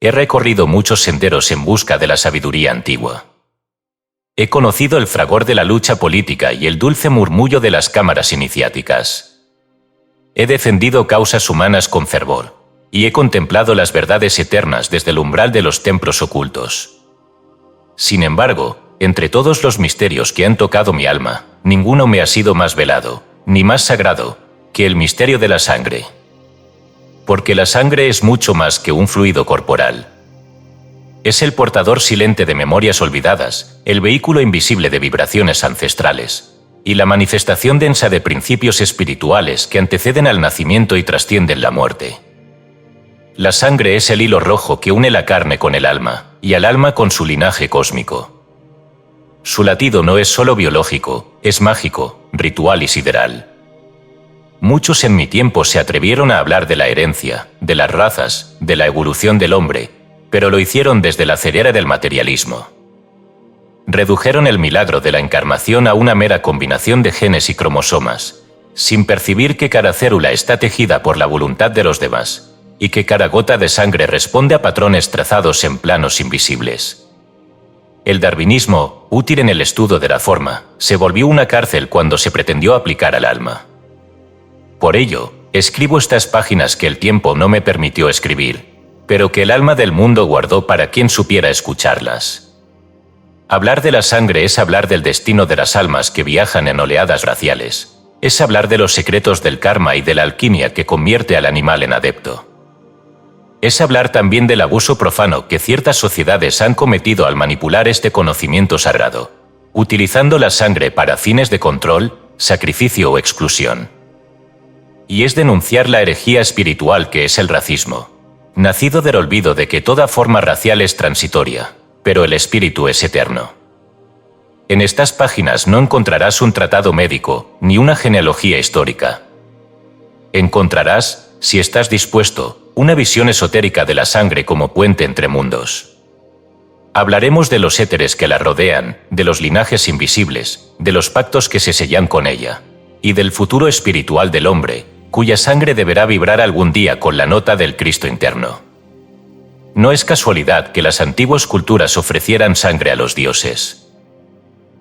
He recorrido muchos senderos en busca de la sabiduría antigua. He conocido el fragor de la lucha política y el dulce murmullo de las cámaras iniciáticas. He defendido causas humanas con fervor, y he contemplado las verdades eternas desde el umbral de los templos ocultos. Sin embargo, entre todos los misterios que han tocado mi alma, ninguno me ha sido más velado, ni más sagrado, que el misterio de la sangre. Porque la sangre es mucho más que un fluido corporal. Es el portador silente de memorias olvidadas, el vehículo invisible de vibraciones ancestrales, y la manifestación densa de principios espirituales que anteceden al nacimiento y trascienden la muerte. La sangre es el hilo rojo que une la carne con el alma, y al alma con su linaje cósmico. Su latido no es solo biológico, es mágico, ritual y sideral. Muchos en mi tiempo se atrevieron a hablar de la herencia, de las razas, de la evolución del hombre, pero lo hicieron desde la ceguera del materialismo. Redujeron el milagro de la encarnación a una mera combinación de genes y cromosomas, sin percibir que cada célula está tejida por la voluntad de los demás, y que cada gota de sangre responde a patrones trazados en planos invisibles. El darwinismo, útil en el estudio de la forma, se volvió una cárcel cuando se pretendió aplicar al alma. Por ello, escribo estas páginas que el tiempo no me permitió escribir, pero que el alma del mundo guardó para quien supiera escucharlas. Hablar de la sangre es hablar del destino de las almas que viajan en oleadas raciales. Es hablar de los secretos del karma y de la alquimia que convierte al animal en adepto. Es hablar también del abuso profano que ciertas sociedades han cometido al manipular este conocimiento sagrado, utilizando la sangre para fines de control, sacrificio o exclusión. Y es denunciar la herejía espiritual que es el racismo, nacido del olvido de que toda forma racial es transitoria, pero el espíritu es eterno. En estas páginas no encontrarás un tratado médico, ni una genealogía histórica. Encontrarás, si estás dispuesto, una visión esotérica de la sangre como puente entre mundos. Hablaremos de los éteres que la rodean, de los linajes invisibles, de los pactos que se sellan con ella, y del futuro espiritual del hombre, cuya sangre deberá vibrar algún día con la nota del Cristo interno. No es casualidad que las antiguas culturas ofrecieran sangre a los dioses.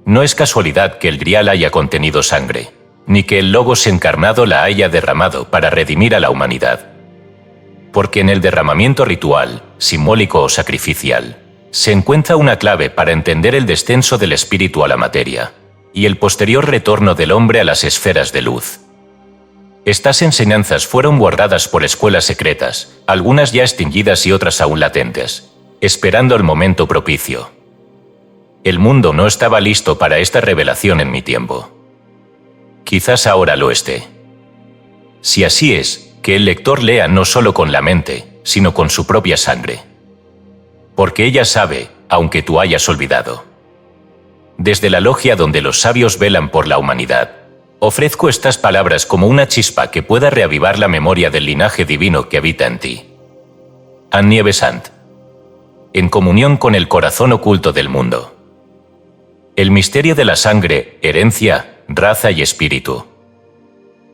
No es casualidad que el Grial haya contenido sangre, ni que el Logos encarnado la haya derramado para redimir a la humanidad. Porque en el derramamiento ritual, simbólico o sacrificial, se encuentra una clave para entender el descenso del espíritu a la materia, y el posterior retorno del hombre a las esferas de luz. Estas enseñanzas fueron guardadas por escuelas secretas, algunas ya extinguidas y otras aún latentes, esperando el momento propicio. El mundo no estaba listo para esta revelación en mi tiempo. Quizás ahora lo esté. Si así es, que el lector lea no solo con la mente, sino con su propia sangre. Porque ella sabe, aunque tú hayas olvidado. Desde la logia donde los sabios velan por la humanidad, ofrezco estas palabras como una chispa que pueda reavivar la memoria del linaje divino que habita en ti. Annie Besant. En comunión con el corazón oculto del mundo. El misterio de la sangre, herencia, raza y espíritu.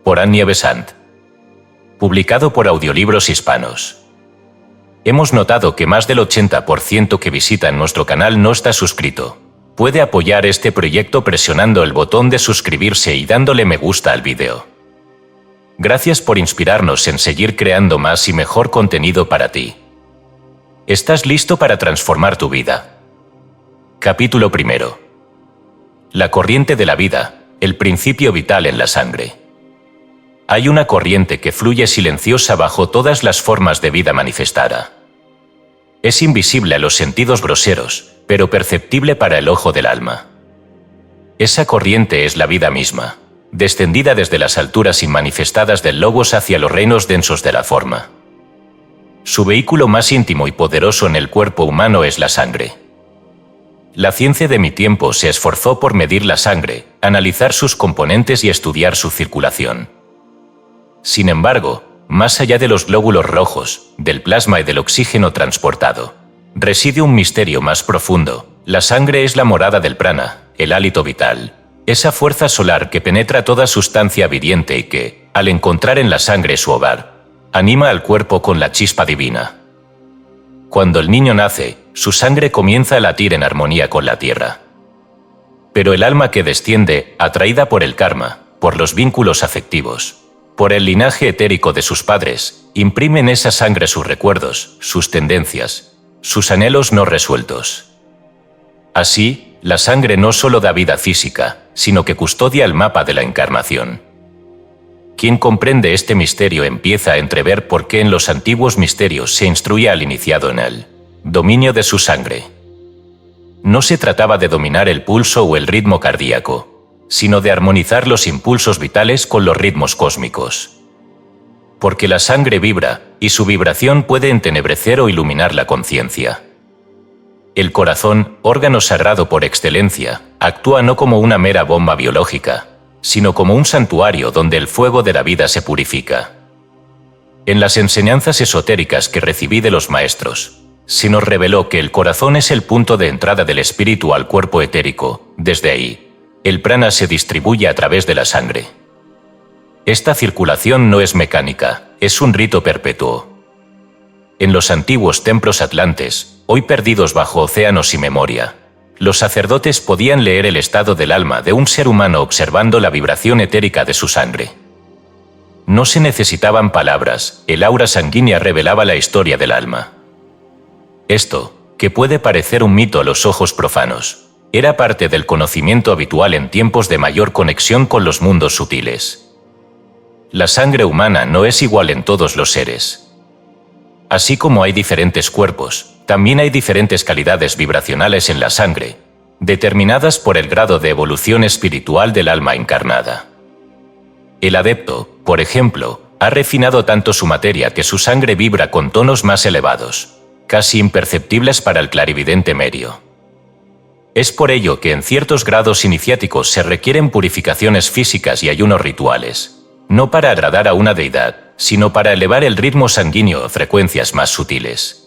Por Annie Besant. Publicado por Audiolibros Hispanos. Hemos notado que más del 80% que visitan nuestro canal no está suscrito. Puede apoyar este proyecto presionando el botón de suscribirse y dándole me gusta al vídeo. Gracias por inspirarnos en seguir creando más y mejor contenido para ti. ¿Estás listo para transformar tu vida? Capítulo 1. La corriente de la vida, el principio vital en la sangre. Hay una corriente que fluye silenciosa bajo todas las formas de vida manifestada. Es invisible a los sentidos groseros, pero perceptible para el ojo del alma. Esa corriente es la vida misma, descendida desde las alturas inmanifestadas del Logos hacia los reinos densos de la forma. Su vehículo más íntimo y poderoso en el cuerpo humano es la sangre. La ciencia de mi tiempo se esforzó por medir la sangre, analizar sus componentes y estudiar su circulación. Sin embargo, más allá de los glóbulos rojos, del plasma y del oxígeno transportado, reside un misterio más profundo. La sangre es la morada del prana, el hálito vital, esa fuerza solar que penetra toda sustancia viviente y que, al encontrar en la sangre su hogar, anima al cuerpo con la chispa divina. Cuando el niño nace, su sangre comienza a latir en armonía con la tierra. Pero el alma que desciende, atraída por el karma, por los vínculos afectivos, por el linaje etérico de sus padres, imprime en esa sangre sus recuerdos, sus tendencias, sus anhelos no resueltos. Así, la sangre no solo da vida física, sino que custodia el mapa de la encarnación. Quien comprende este misterio empieza a entrever por qué en los antiguos misterios se instruye al iniciado en el dominio de su sangre. No se trataba de dominar el pulso o el ritmo cardíaco, sino de armonizar los impulsos vitales con los ritmos cósmicos. Porque la sangre vibra, y su vibración puede entenebrecer o iluminar la conciencia. El corazón, órgano sagrado por excelencia, actúa no como una mera bomba biológica, sino como un santuario donde el fuego de la vida se purifica. En las enseñanzas esotéricas que recibí de los maestros, se nos reveló que el corazón es el punto de entrada del espíritu al cuerpo etérico. Desde ahí, el prana se distribuye a través de la sangre. Esta circulación no es mecánica, es un rito perpetuo. En los antiguos templos atlantes, hoy perdidos bajo océanos y memoria, los sacerdotes podían leer el estado del alma de un ser humano observando la vibración etérica de su sangre. No se necesitaban palabras, el aura sanguínea revelaba la historia del alma. Esto, que puede parecer un mito a los ojos profanos, era parte del conocimiento habitual en tiempos de mayor conexión con los mundos sutiles. La sangre humana no es igual en todos los seres. Así como hay diferentes cuerpos, también hay diferentes calidades vibracionales en la sangre, determinadas por el grado de evolución espiritual del alma encarnada. El adepto, por ejemplo, ha refinado tanto su materia que su sangre vibra con tonos más elevados, casi imperceptibles para el clarividente medio. Es por ello que en ciertos grados iniciáticos se requieren purificaciones físicas y ayunos rituales, no para agradar a una deidad, sino para elevar el ritmo sanguíneo a frecuencias más sutiles.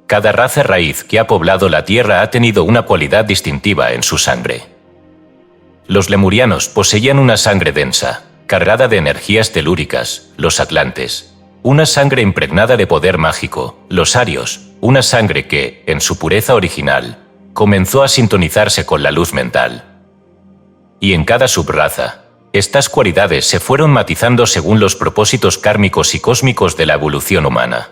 Cada raza raíz que ha poblado la Tierra ha tenido una cualidad distintiva en su sangre. Los lemurianos poseían una sangre densa, cargada de energías telúricas, los atlantes, una sangre impregnada de poder mágico, los arios, una sangre que, en su pureza original, comenzó a sintonizarse con la luz mental. Y en cada subraza, estas cualidades se fueron matizando según los propósitos kármicos y cósmicos de la evolución humana.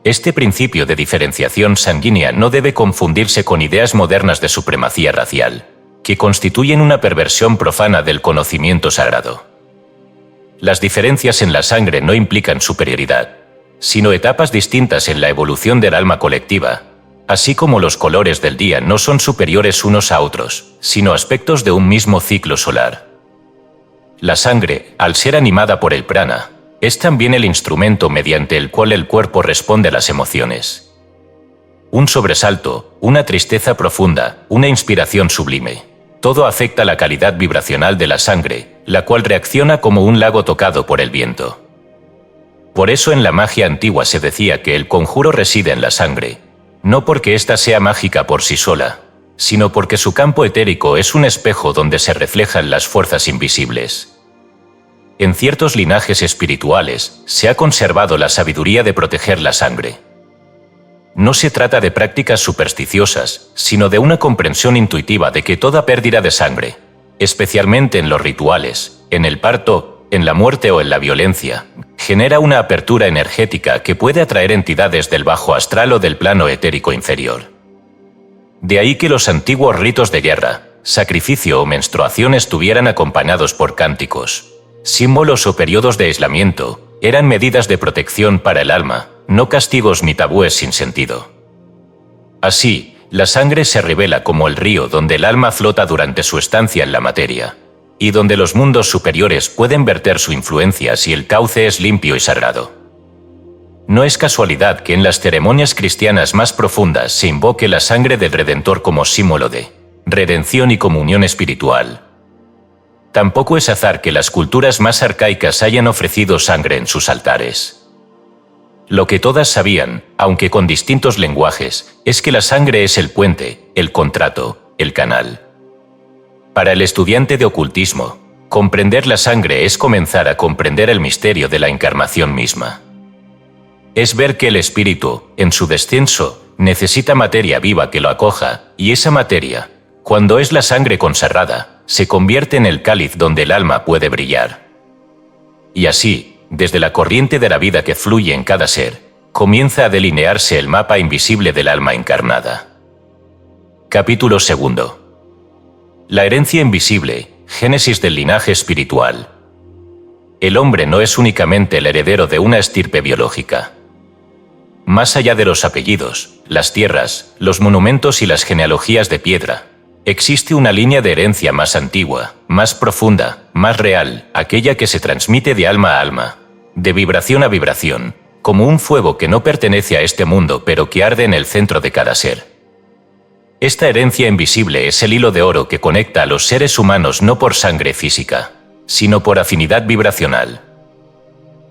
Este principio de diferenciación sanguínea no debe confundirse con ideas modernas de supremacía racial, que constituyen una perversión profana del conocimiento sagrado. Las diferencias en la sangre no implican superioridad, sino etapas distintas en la evolución del alma colectiva, así como los colores del día no son superiores unos a otros, sino aspectos de un mismo ciclo solar. La sangre, al ser animada por el prana, es también el instrumento mediante el cual el cuerpo responde a las emociones. Un sobresalto, una tristeza profunda, una inspiración sublime. Todo afecta la calidad vibracional de la sangre, la cual reacciona como un lago tocado por el viento. Por eso en la magia antigua se decía que el conjuro reside en la sangre, no porque ésta sea mágica por sí sola, sino porque su campo etérico es un espejo donde se reflejan las fuerzas invisibles. En ciertos linajes espirituales se ha conservado la sabiduría de proteger la sangre. No se trata de prácticas supersticiosas, sino de una comprensión intuitiva de que toda pérdida de sangre, especialmente en los rituales, en el parto, en la muerte o en la violencia, genera una apertura energética que puede atraer entidades del bajo astral o del plano etérico inferior. De ahí que los antiguos ritos de guerra, sacrificio o menstruación estuvieran acompañados por cánticos, símbolos o periodos de aislamiento, eran medidas de protección para el alma, no castigos ni tabúes sin sentido. Así, la sangre se revela como el río donde el alma flota durante su estancia en la materia, y donde los mundos superiores pueden verter su influencia si el cauce es limpio y sagrado. No es casualidad que en las ceremonias cristianas más profundas se invoque la sangre del Redentor como símbolo de redención y comunión espiritual. Tampoco es azar que las culturas más arcaicas hayan ofrecido sangre en sus altares. Lo que todas sabían, aunque con distintos lenguajes, es que la sangre es el puente, el contrato, el canal. Para el estudiante de ocultismo, comprender la sangre es comenzar a comprender el misterio de la encarnación misma. Es ver que el espíritu, en su descenso, necesita materia viva que lo acoja, y esa materia, cuando es la sangre consagrada, se convierte en el cáliz donde el alma puede brillar. Y así, desde la corriente de la vida que fluye en cada ser, comienza a delinearse el mapa invisible del alma encarnada. Capítulo 2. La herencia invisible, génesis del linaje espiritual. El hombre no es únicamente el heredero de una estirpe biológica. Más allá de los apellidos, las tierras, los monumentos y las genealogías de piedra, existe una línea de herencia más antigua, más profunda, más real, aquella que se transmite de alma a alma, de vibración a vibración, como un fuego que no pertenece a este mundo pero que arde en el centro de cada ser. Esta herencia invisible es el hilo de oro que conecta a los seres humanos no por sangre física, sino por afinidad vibracional.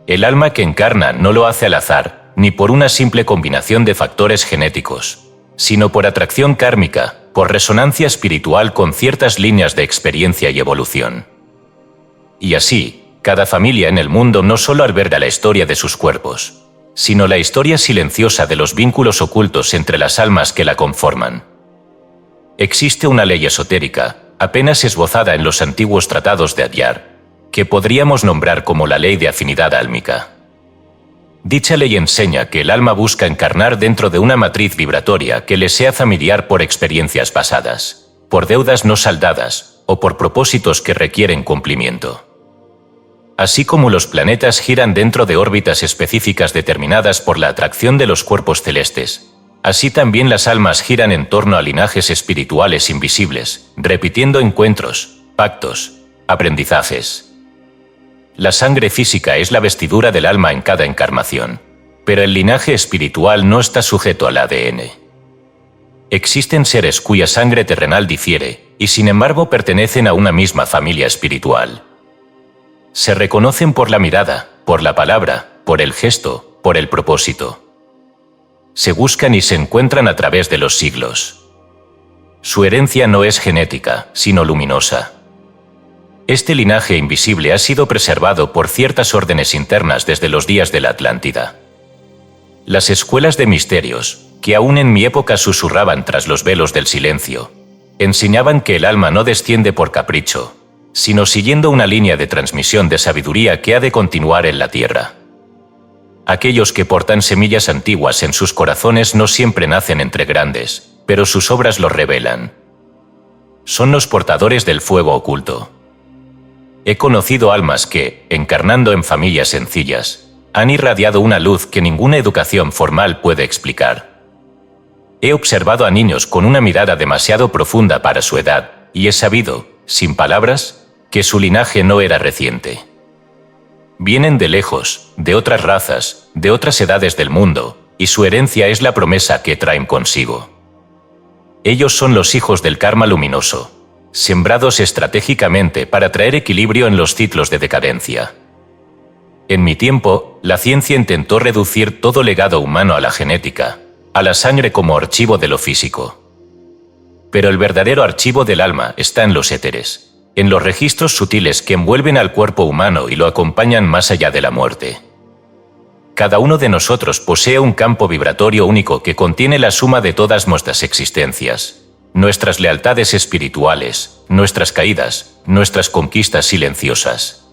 El alma que encarna no lo hace al azar, ni por una simple combinación de factores genéticos, sino por atracción kármica, por resonancia espiritual con ciertas líneas de experiencia y evolución. Y así, cada familia en el mundo no solo alberga la historia de sus cuerpos, sino la historia silenciosa de los vínculos ocultos entre las almas que la conforman. Existe una ley esotérica, apenas esbozada en los antiguos tratados de Adyar, que podríamos nombrar como la ley de afinidad álmica. Dicha ley enseña que el alma busca encarnar dentro de una matriz vibratoria que le sea familiar por experiencias pasadas, por deudas no saldadas o por propósitos que requieren cumplimiento. Así como los planetas giran dentro de órbitas específicas determinadas por la atracción de los cuerpos celestes, así también las almas giran en torno a linajes espirituales invisibles, repitiendo encuentros, pactos, aprendizajes. La sangre física es la vestidura del alma en cada encarnación, pero el linaje espiritual no está sujeto al ADN. Existen seres cuya sangre terrenal difiere, y sin embargo pertenecen a una misma familia espiritual. Se reconocen por la mirada, por la palabra, por el gesto, por el propósito. Se buscan y se encuentran a través de los siglos. Su herencia no es genética, sino luminosa. Este linaje invisible ha sido preservado por ciertas órdenes internas desde los días de la Atlántida. Las escuelas de misterios, que aún en mi época susurraban tras los velos del silencio, enseñaban que el alma no desciende por capricho, sino siguiendo una línea de transmisión de sabiduría que ha de continuar en la tierra. Aquellos que portan semillas antiguas en sus corazones no siempre nacen entre grandes, pero sus obras lo revelan. Son los portadores del fuego oculto. He conocido almas que, encarnando en familias sencillas, han irradiado una luz que ninguna educación formal puede explicar. He observado a niños con una mirada demasiado profunda para su edad, y he sabido, sin palabras, que su linaje no era reciente. Vienen de lejos, de otras razas, de otras edades del mundo, y su herencia es la promesa que traen consigo. Ellos son los hijos del karma luminoso, sembrados estratégicamente para traer equilibrio en los ciclos de decadencia. En mi tiempo, la ciencia intentó reducir todo legado humano a la genética, a la sangre como archivo de lo físico. Pero el verdadero archivo del alma está en los éteres, en los registros sutiles que envuelven al cuerpo humano y lo acompañan más allá de la muerte. Cada uno de nosotros posee un campo vibratorio único que contiene la suma de todas nuestras existencias, nuestras lealtades espirituales, nuestras caídas, nuestras conquistas silenciosas.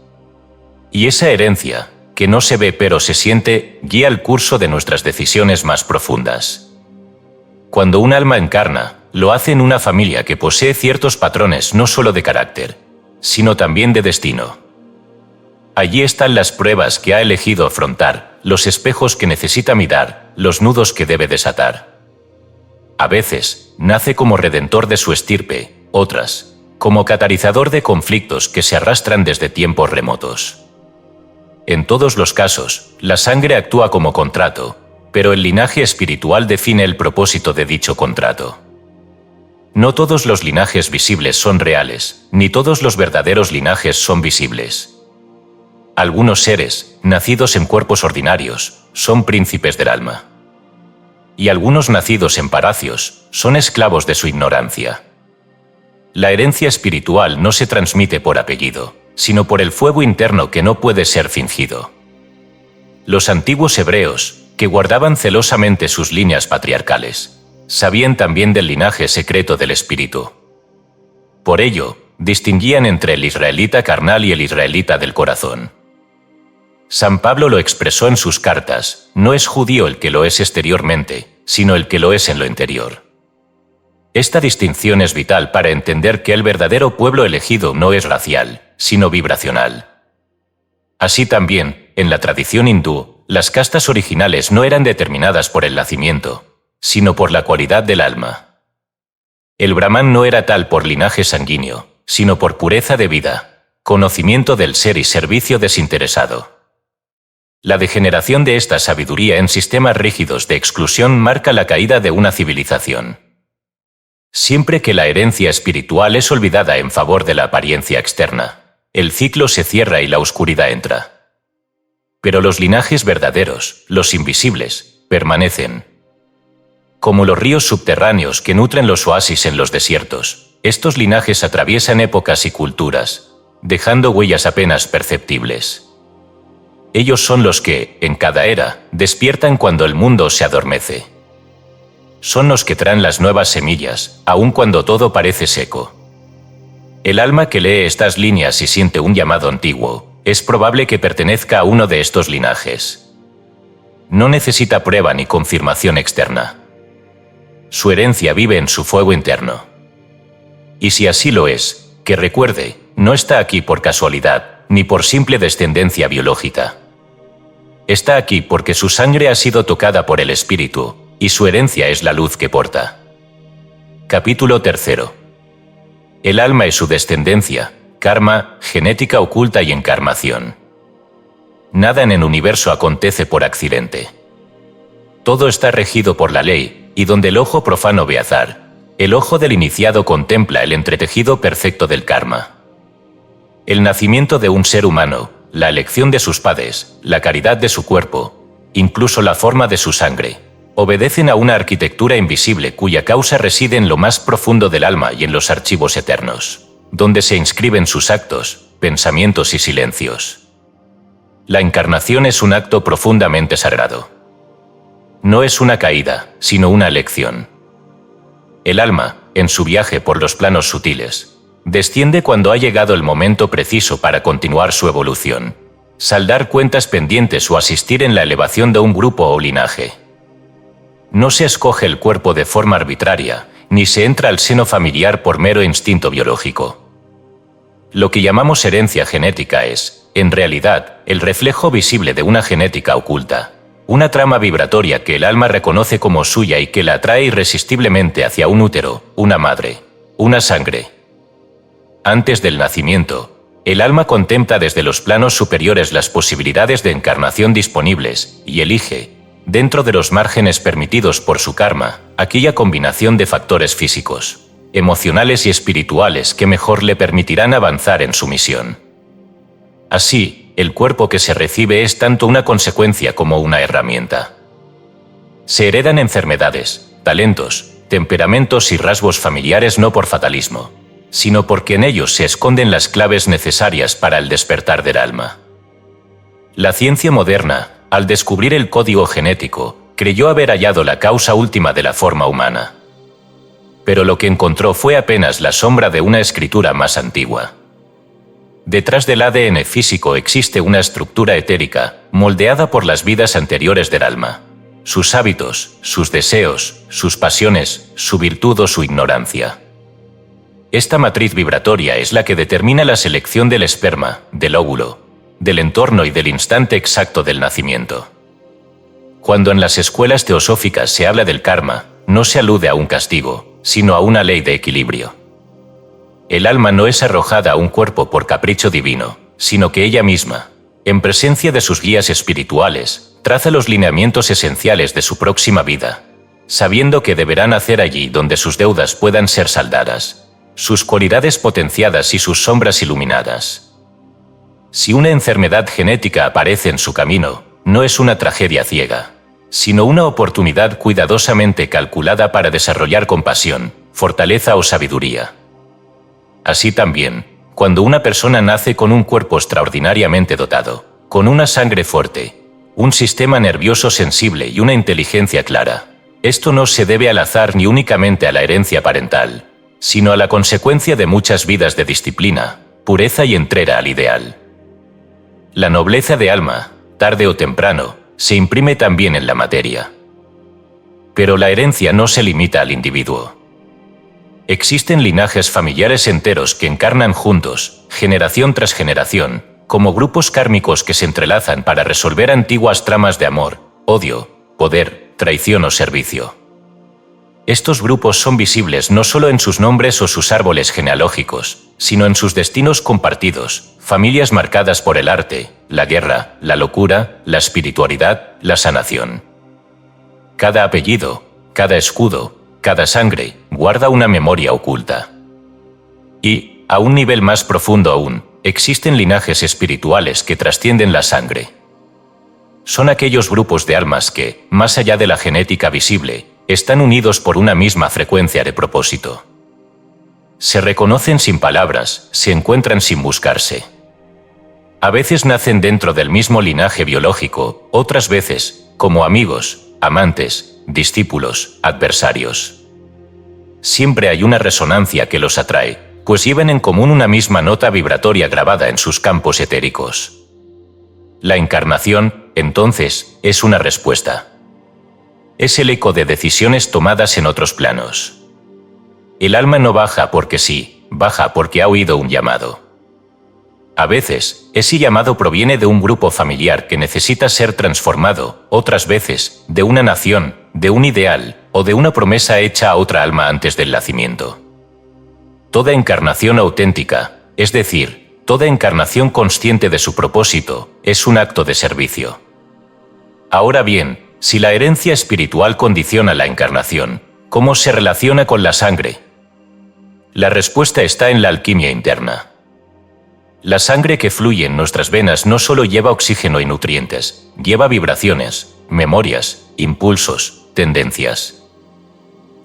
Y esa herencia, que no se ve pero se siente, guía el curso de nuestras decisiones más profundas. Cuando un alma encarna, lo hace en una familia que posee ciertos patrones no solo de carácter, sino también de destino. Allí están las pruebas que ha elegido afrontar, los espejos que necesita mirar, los nudos que debe desatar. A veces, nace como redentor de su estirpe, otras, como catalizador de conflictos que se arrastran desde tiempos remotos. En todos los casos, la sangre actúa como contrato, pero el linaje espiritual define el propósito de dicho contrato. No todos los linajes visibles son reales, ni todos los verdaderos linajes son visibles. Algunos seres, nacidos en cuerpos ordinarios, son príncipes del alma. Y algunos nacidos en palacios son esclavos de su ignorancia. La herencia espiritual no se transmite por apellido, sino por el fuego interno que no puede ser fingido. Los antiguos hebreos, que guardaban celosamente sus líneas patriarcales, sabían también del linaje secreto del espíritu. Por ello, distinguían entre el israelita carnal y el israelita del corazón. San Pablo lo expresó en sus cartas: no es judío el que lo es exteriormente, sino el que lo es en lo interior. Esta distinción es vital para entender que el verdadero pueblo elegido no es racial, sino vibracional. Así también, en la tradición hindú, las castas originales no eran determinadas por el nacimiento, sino por la cualidad del alma. El brahman no era tal por linaje sanguíneo, sino por pureza de vida, conocimiento del ser y servicio desinteresado. La degeneración de esta sabiduría en sistemas rígidos de exclusión marca la caída de una civilización. Siempre que la herencia espiritual es olvidada en favor de la apariencia externa, el ciclo se cierra y la oscuridad entra. Pero los linajes verdaderos, los invisibles, permanecen. Como los ríos subterráneos que nutren los oasis en los desiertos, estos linajes atraviesan épocas y culturas, dejando huellas apenas perceptibles. Ellos son los que, en cada era, despiertan cuando el mundo se adormece. Son los que traen las nuevas semillas, aun cuando todo parece seco. El alma que lee estas líneas y siente un llamado antiguo, es probable que pertenezca a uno de estos linajes. No necesita prueba ni confirmación externa. Su herencia vive en su fuego interno. Y si así lo es, que recuerde, no está aquí por casualidad, ni por simple descendencia biológica. Está aquí porque su sangre ha sido tocada por el Espíritu, y su herencia es la luz que porta. Capítulo 3. El alma y su descendencia, karma, genética oculta y encarnación. Nada en el universo acontece por accidente. Todo está regido por la ley, y donde el ojo profano ve azar, el ojo del iniciado contempla el entretejido perfecto del karma. El nacimiento de un ser humano, la elección de sus padres, la caridad de su cuerpo, incluso la forma de su sangre, obedecen a una arquitectura invisible cuya causa reside en lo más profundo del alma y en los archivos eternos, donde se inscriben sus actos, pensamientos y silencios. La encarnación es un acto profundamente sagrado. No es una caída, sino una elección. El alma, en su viaje por los planos sutiles, desciende cuando ha llegado el momento preciso para continuar su evolución, saldar cuentas pendientes o asistir en la elevación de un grupo o linaje. No se escoge el cuerpo de forma arbitraria, ni se entra al seno familiar por mero instinto biológico. Lo que llamamos herencia genética es, en realidad, el reflejo visible de una genética oculta, una trama vibratoria que el alma reconoce como suya y que la atrae irresistiblemente hacia un útero, una madre, una sangre. Antes del nacimiento, el alma contempla desde los planos superiores las posibilidades de encarnación disponibles y elige, dentro de los márgenes permitidos por su karma, aquella combinación de factores físicos, emocionales y espirituales que mejor le permitirán avanzar en su misión. Así, el cuerpo que se recibe es tanto una consecuencia como una herramienta. Se heredan enfermedades, talentos, temperamentos y rasgos familiares no por fatalismo, sino porque en ellos se esconden las claves necesarias para el despertar del alma. La ciencia moderna, al descubrir el código genético, creyó haber hallado la causa última de la forma humana. Pero lo que encontró fue apenas la sombra de una escritura más antigua. Detrás del ADN físico existe una estructura etérica, moldeada por las vidas anteriores del alma, sus hábitos, sus deseos, sus pasiones, su virtud o su ignorancia. Esta matriz vibratoria es la que determina la selección del esperma, del óvulo, del entorno y del instante exacto del nacimiento. Cuando en las escuelas teosóficas se habla del karma, no se alude a un castigo, sino a una ley de equilibrio. El alma no es arrojada a un cuerpo por capricho divino, sino que ella misma, en presencia de sus guías espirituales, traza los lineamientos esenciales de su próxima vida, sabiendo que deberá nacer allí donde sus deudas puedan ser saldadas, sus cualidades potenciadas y sus sombras iluminadas. Si una enfermedad genética aparece en su camino, no es una tragedia ciega, sino una oportunidad cuidadosamente calculada para desarrollar compasión, fortaleza o sabiduría. Así también, cuando una persona nace con un cuerpo extraordinariamente dotado, con una sangre fuerte, un sistema nervioso sensible y una inteligencia clara. Esto no se debe al azar ni únicamente a la herencia parental, sino a la consecuencia de muchas vidas de disciplina, pureza y entrega al ideal. La nobleza de alma, tarde o temprano, se imprime también en la materia. Pero la herencia no se limita al individuo. Existen linajes familiares enteros que encarnan juntos, generación tras generación, como grupos kármicos que se entrelazan para resolver antiguas tramas de amor, odio, poder, traición o servicio. Estos grupos son visibles no solo en sus nombres o sus árboles genealógicos, sino en sus destinos compartidos, familias marcadas por el arte, la guerra, la locura, la espiritualidad, la sanación. Cada apellido, cada escudo, cada sangre, guarda una memoria oculta. Y, a un nivel más profundo aún, existen linajes espirituales que trascienden la sangre. Son aquellos grupos de almas que, más allá de la genética visible, están unidos por una misma frecuencia de propósito. Se reconocen sin palabras, se encuentran sin buscarse. A veces nacen dentro del mismo linaje biológico, otras veces, como amigos, amantes, discípulos, adversarios. Siempre hay una resonancia que los atrae, pues llevan en común una misma nota vibratoria grabada en sus campos etéricos. La encarnación, entonces, es una respuesta. Es el eco de decisiones tomadas en otros planos. El alma no baja porque sí, baja porque ha oído un llamado. A veces, ese llamado proviene de un grupo familiar que necesita ser transformado, otras veces, de una nación, de un ideal, o de una promesa hecha a otra alma antes del nacimiento. Toda encarnación auténtica, es decir, toda encarnación consciente de su propósito, es un acto de servicio. Ahora bien, si la herencia espiritual condiciona la encarnación, ¿cómo se relaciona con la sangre? La respuesta está en la alquimia interna. La sangre que fluye en nuestras venas no solo lleva oxígeno y nutrientes, lleva vibraciones, memorias, impulsos, tendencias.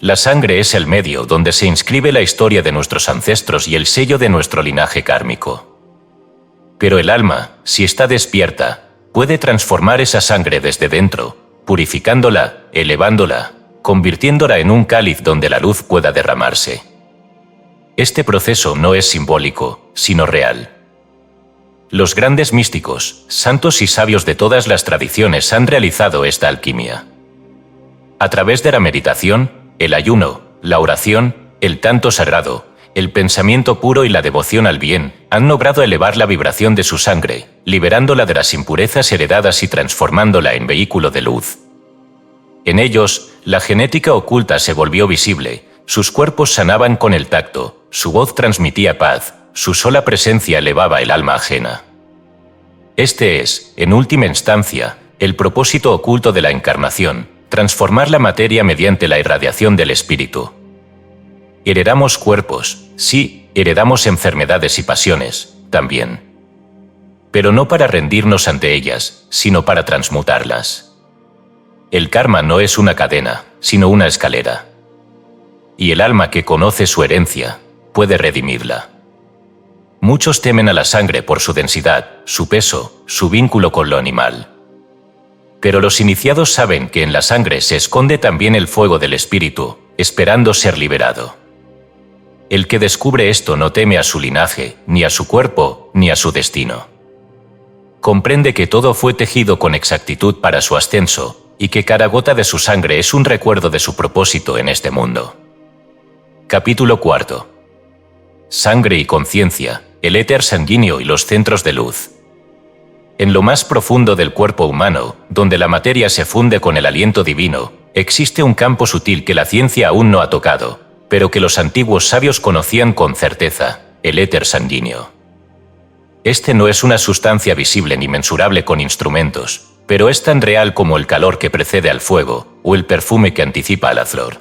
La sangre es el medio donde se inscribe la historia de nuestros ancestros y el sello de nuestro linaje kármico. Pero el alma, si está despierta, puede transformar esa sangre desde dentro, purificándola, elevándola, convirtiéndola en un cáliz donde la luz pueda derramarse. Este proceso no es simbólico, sino real. Los grandes místicos, santos y sabios de todas las tradiciones han realizado esta alquimia. A través de la meditación, el ayuno, la oración, el canto sagrado, el pensamiento puro y la devoción al bien, han logrado elevar la vibración de su sangre, liberándola de las impurezas heredadas y transformándola en vehículo de luz. En ellos, la genética oculta se volvió visible, sus cuerpos sanaban con el tacto, su voz transmitía paz, su sola presencia elevaba el alma ajena. Este es, en última instancia, el propósito oculto de la encarnación, transformar la materia mediante la irradiación del espíritu. Heredamos cuerpos, sí, heredamos enfermedades y pasiones, también. Pero no para rendirnos ante ellas, sino para transmutarlas. El karma no es una cadena, sino una escalera. Y el alma que conoce su herencia, puede redimirla. Muchos temen a la sangre por su densidad, su peso, su vínculo con lo animal. Pero los iniciados saben que en la sangre se esconde también el fuego del espíritu, esperando ser liberado. El que descubre esto no teme a su linaje, ni a su cuerpo, ni a su destino. Comprende que todo fue tejido con exactitud para su ascenso, y que cada gota de su sangre es un recuerdo de su propósito en este mundo. Capítulo 4. Sangre y conciencia, el éter sanguíneo y los centros de luz. En lo más profundo del cuerpo humano, donde la materia se funde con el aliento divino, existe un campo sutil que la ciencia aún no ha tocado, pero que los antiguos sabios conocían con certeza, el éter sanguíneo. Este no es una sustancia visible ni mensurable con instrumentos, pero es tan real como el calor que precede al fuego, o el perfume que anticipa a la flor.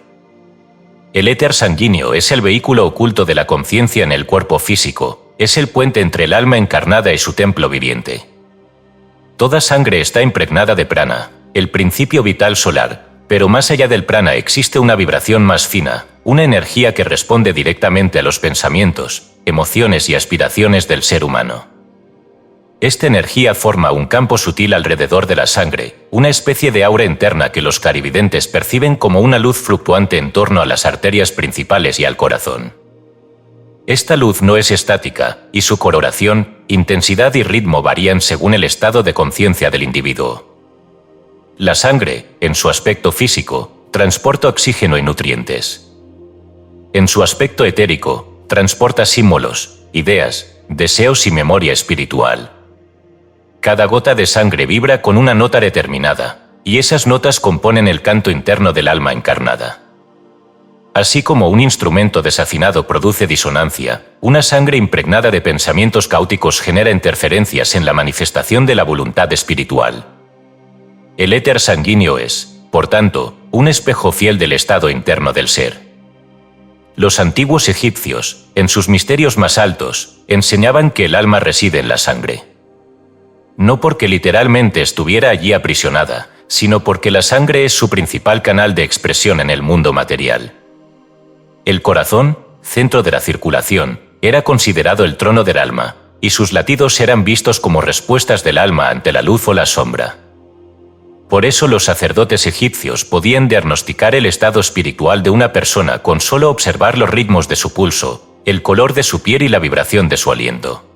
El éter sanguíneo es el vehículo oculto de la conciencia en el cuerpo físico, es el puente entre el alma encarnada y su templo viviente. Toda sangre está impregnada de prana, el principio vital solar, pero más allá del prana existe una vibración más fina, una energía que responde directamente a los pensamientos, emociones y aspiraciones del ser humano. Esta energía forma un campo sutil alrededor de la sangre, una especie de aura interna que los clarividentes perciben como una luz fluctuante en torno a las arterias principales y al corazón. Esta luz no es estática, y su coloración, intensidad y ritmo varían según el estado de conciencia del individuo. La sangre, en su aspecto físico, transporta oxígeno y nutrientes. En su aspecto etérico, transporta símbolos, ideas, deseos y memoria espiritual. Cada gota de sangre vibra con una nota determinada, y esas notas componen el canto interno del alma encarnada. Así como un instrumento desafinado produce disonancia, una sangre impregnada de pensamientos caóticos genera interferencias en la manifestación de la voluntad espiritual. El éter sanguíneo es, por tanto, un espejo fiel del estado interno del ser. Los antiguos egipcios, en sus misterios más altos, enseñaban que el alma reside en la sangre. No porque literalmente estuviera allí aprisionada, sino porque la sangre es su principal canal de expresión en el mundo material. El corazón, centro de la circulación, era considerado el trono del alma, y sus latidos eran vistos como respuestas del alma ante la luz o la sombra. Por eso los sacerdotes egipcios podían diagnosticar el estado espiritual de una persona con solo observar los ritmos de su pulso, el color de su piel y la vibración de su aliento.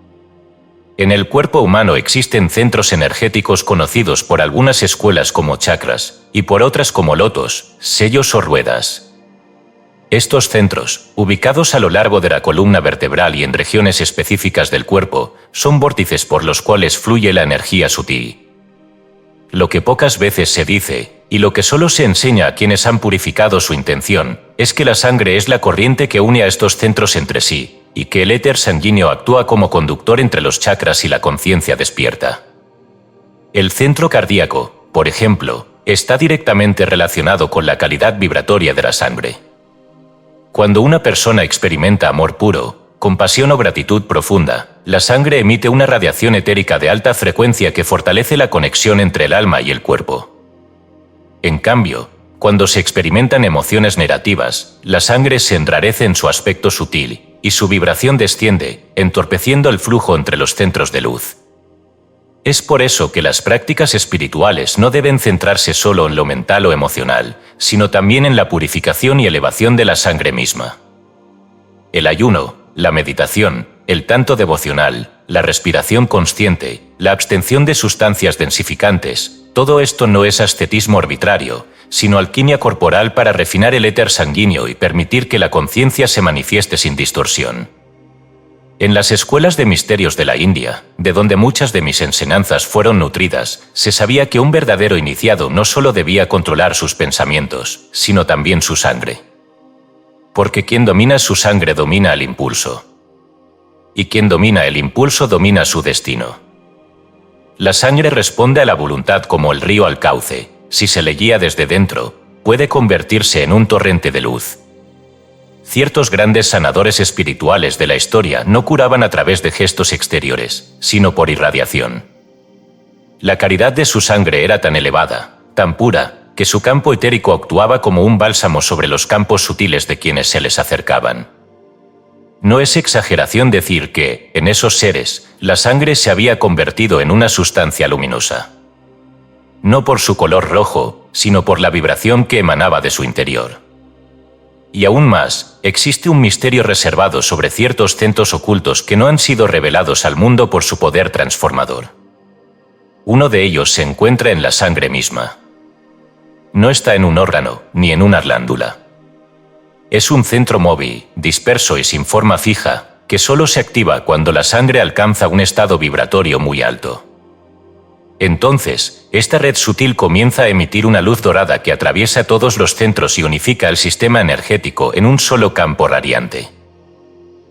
En el cuerpo humano existen centros energéticos conocidos por algunas escuelas como chakras, y por otras como lotos, sellos o ruedas. Estos centros, ubicados a lo largo de la columna vertebral y en regiones específicas del cuerpo, son vórtices por los cuales fluye la energía sutil. Lo que pocas veces se dice, y lo que solo se enseña a quienes han purificado su intención, es que la sangre es la corriente que une a estos centros entre sí, y que el éter sanguíneo actúa como conductor entre los chakras y la conciencia despierta. El centro cardíaco, por ejemplo, está directamente relacionado con la calidad vibratoria de la sangre. Cuando una persona experimenta amor puro, compasión o gratitud profunda, la sangre emite una radiación etérica de alta frecuencia que fortalece la conexión entre el alma y el cuerpo. En cambio, cuando se experimentan emociones negativas, la sangre se enrarece en su aspecto sutil, y su vibración desciende, entorpeciendo el flujo entre los centros de luz. Es por eso que las prácticas espirituales no deben centrarse solo en lo mental o emocional, sino también en la purificación y elevación de la sangre misma. El ayuno, la meditación, el canto devocional, la respiración consciente, la abstención de sustancias densificantes, todo esto no es ascetismo arbitrario, sino alquimia corporal para refinar el éter sanguíneo y permitir que la conciencia se manifieste sin distorsión. En las escuelas de misterios de la India, de donde muchas de mis enseñanzas fueron nutridas, se sabía que un verdadero iniciado no solo debía controlar sus pensamientos, sino también su sangre. Porque quien domina su sangre domina el impulso. Y quien domina el impulso domina su destino. La sangre responde a la voluntad como el río al cauce. Si se le guía desde dentro, puede convertirse en un torrente de luz. Ciertos grandes sanadores espirituales de la historia no curaban a través de gestos exteriores, sino por irradiación. La calidad de su sangre era tan elevada, tan pura, que su campo etérico actuaba como un bálsamo sobre los campos sutiles de quienes se les acercaban. No es exageración decir que, en esos seres, la sangre se había convertido en una sustancia luminosa. No por su color rojo, sino por la vibración que emanaba de su interior. Y aún más, existe un misterio reservado sobre ciertos centros ocultos que no han sido revelados al mundo por su poder transformador. Uno de ellos se encuentra en la sangre misma. No está en un órgano, ni en una glándula. Es un centro móvil, disperso y sin forma fija, que solo se activa cuando la sangre alcanza un estado vibratorio muy alto. Entonces, esta red sutil comienza a emitir una luz dorada que atraviesa todos los centros y unifica el sistema energético en un solo campo radiante.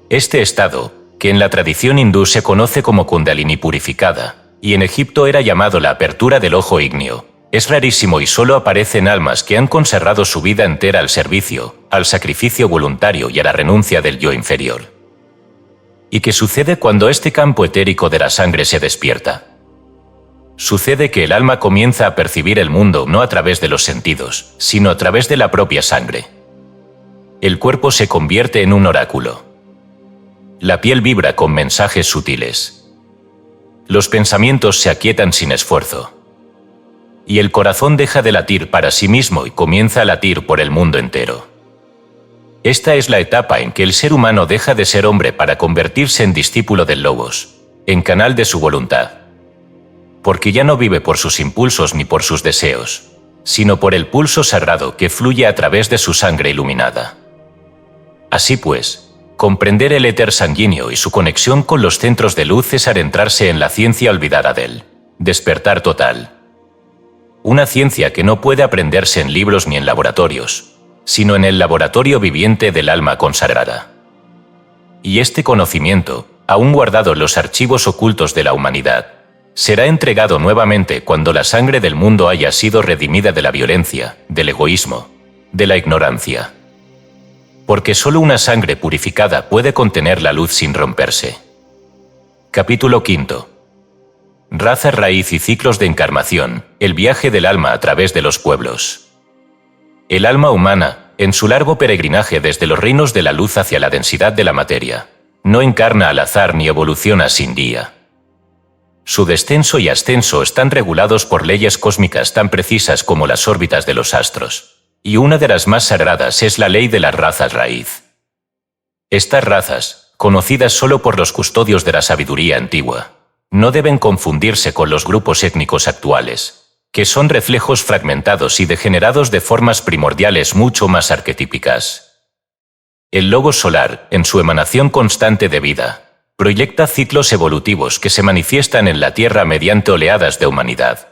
Este estado, que en la tradición hindú se conoce como Kundalini purificada, y en Egipto era llamado la apertura del ojo ígneo, es rarísimo y solo aparece en almas que han consagrado su vida entera al servicio, al sacrificio voluntario y a la renuncia del yo inferior. ¿Y qué sucede cuando este campo etérico de la sangre se despierta? Sucede que el alma comienza a percibir el mundo no a través de los sentidos, sino a través de la propia sangre. El cuerpo se convierte en un oráculo. La piel vibra con mensajes sutiles. Los pensamientos se aquietan sin esfuerzo. Y el corazón deja de latir para sí mismo y comienza a latir por el mundo entero. Esta es la etapa en que el ser humano deja de ser hombre para convertirse en discípulo del Logos, en canal de su voluntad. Porque ya no vive por sus impulsos ni por sus deseos, sino por el pulso sagrado que fluye a través de su sangre iluminada. Así pues, comprender el éter sanguíneo y su conexión con los centros de luz es adentrarse en la ciencia olvidada del despertar total. Una ciencia que no puede aprenderse en libros ni en laboratorios, sino en el laboratorio viviente del alma consagrada. Y este conocimiento, aún guardado en los archivos ocultos de la humanidad, será entregado nuevamente cuando la sangre del mundo haya sido redimida de la violencia, del egoísmo, de la ignorancia. Porque solo una sangre purificada puede contener la luz sin romperse. Capítulo 5. Raza raíz y ciclos de encarnación, el viaje del alma a través de los pueblos. El alma humana, en su largo peregrinaje desde los reinos de la luz hacia la densidad de la materia, no encarna al azar ni evoluciona sin guía. Su descenso y ascenso están regulados por leyes cósmicas tan precisas como las órbitas de los astros, y una de las más sagradas es la ley de las razas raíz. Estas razas, conocidas solo por los custodios de la sabiduría antigua, no deben confundirse con los grupos étnicos actuales, que son reflejos fragmentados y degenerados de formas primordiales mucho más arquetípicas. El Logos solar, en su emanación constante de vida, proyecta ciclos evolutivos que se manifiestan en la Tierra mediante oleadas de humanidad.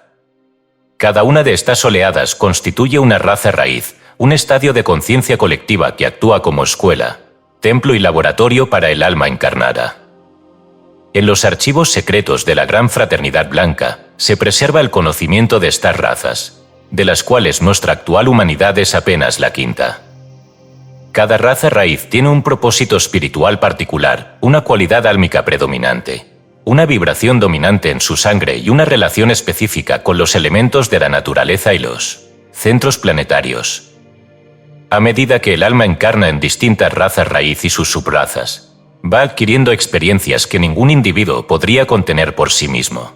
Cada una de estas oleadas constituye una raza raíz, un estadio de conciencia colectiva que actúa como escuela, templo y laboratorio para el alma encarnada. En los archivos secretos de la Gran Fraternidad Blanca se preserva el conocimiento de estas razas, de las cuales nuestra actual humanidad es apenas la quinta. Cada raza raíz tiene un propósito espiritual particular, una cualidad álmica predominante, una vibración dominante en su sangre y una relación específica con los elementos de la naturaleza y los centros planetarios. A medida que el alma encarna en distintas razas raíz y sus subrazas, va adquiriendo experiencias que ningún individuo podría contener por sí mismo.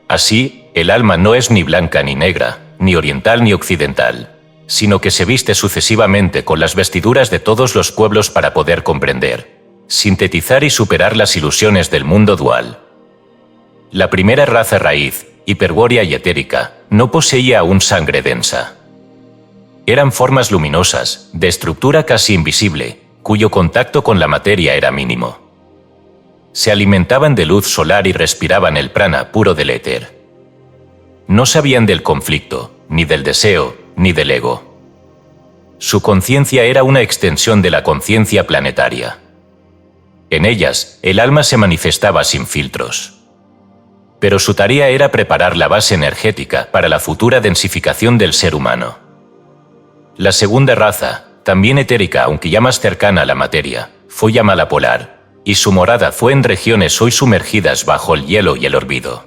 Así, el alma no es ni blanca ni negra, ni oriental ni occidental, sino que se viste sucesivamente con las vestiduras de todos los pueblos para poder comprender, sintetizar y superar las ilusiones del mundo dual. La primera raza raíz, hiperbórea y etérica, no poseía aún sangre densa. Eran formas luminosas, de estructura casi invisible, cuyo contacto con la materia era mínimo. Se alimentaban de luz solar y respiraban el prana puro del éter. No sabían del conflicto, ni del deseo, ni del ego. Su conciencia era una extensión de la conciencia planetaria. En ellas, el alma se manifestaba sin filtros. Pero su tarea era preparar la base energética para la futura densificación del ser humano. La segunda raza, también etérica aunque ya más cercana a la materia, fue llamada polar, y su morada fue en regiones hoy sumergidas bajo el hielo y el olvido.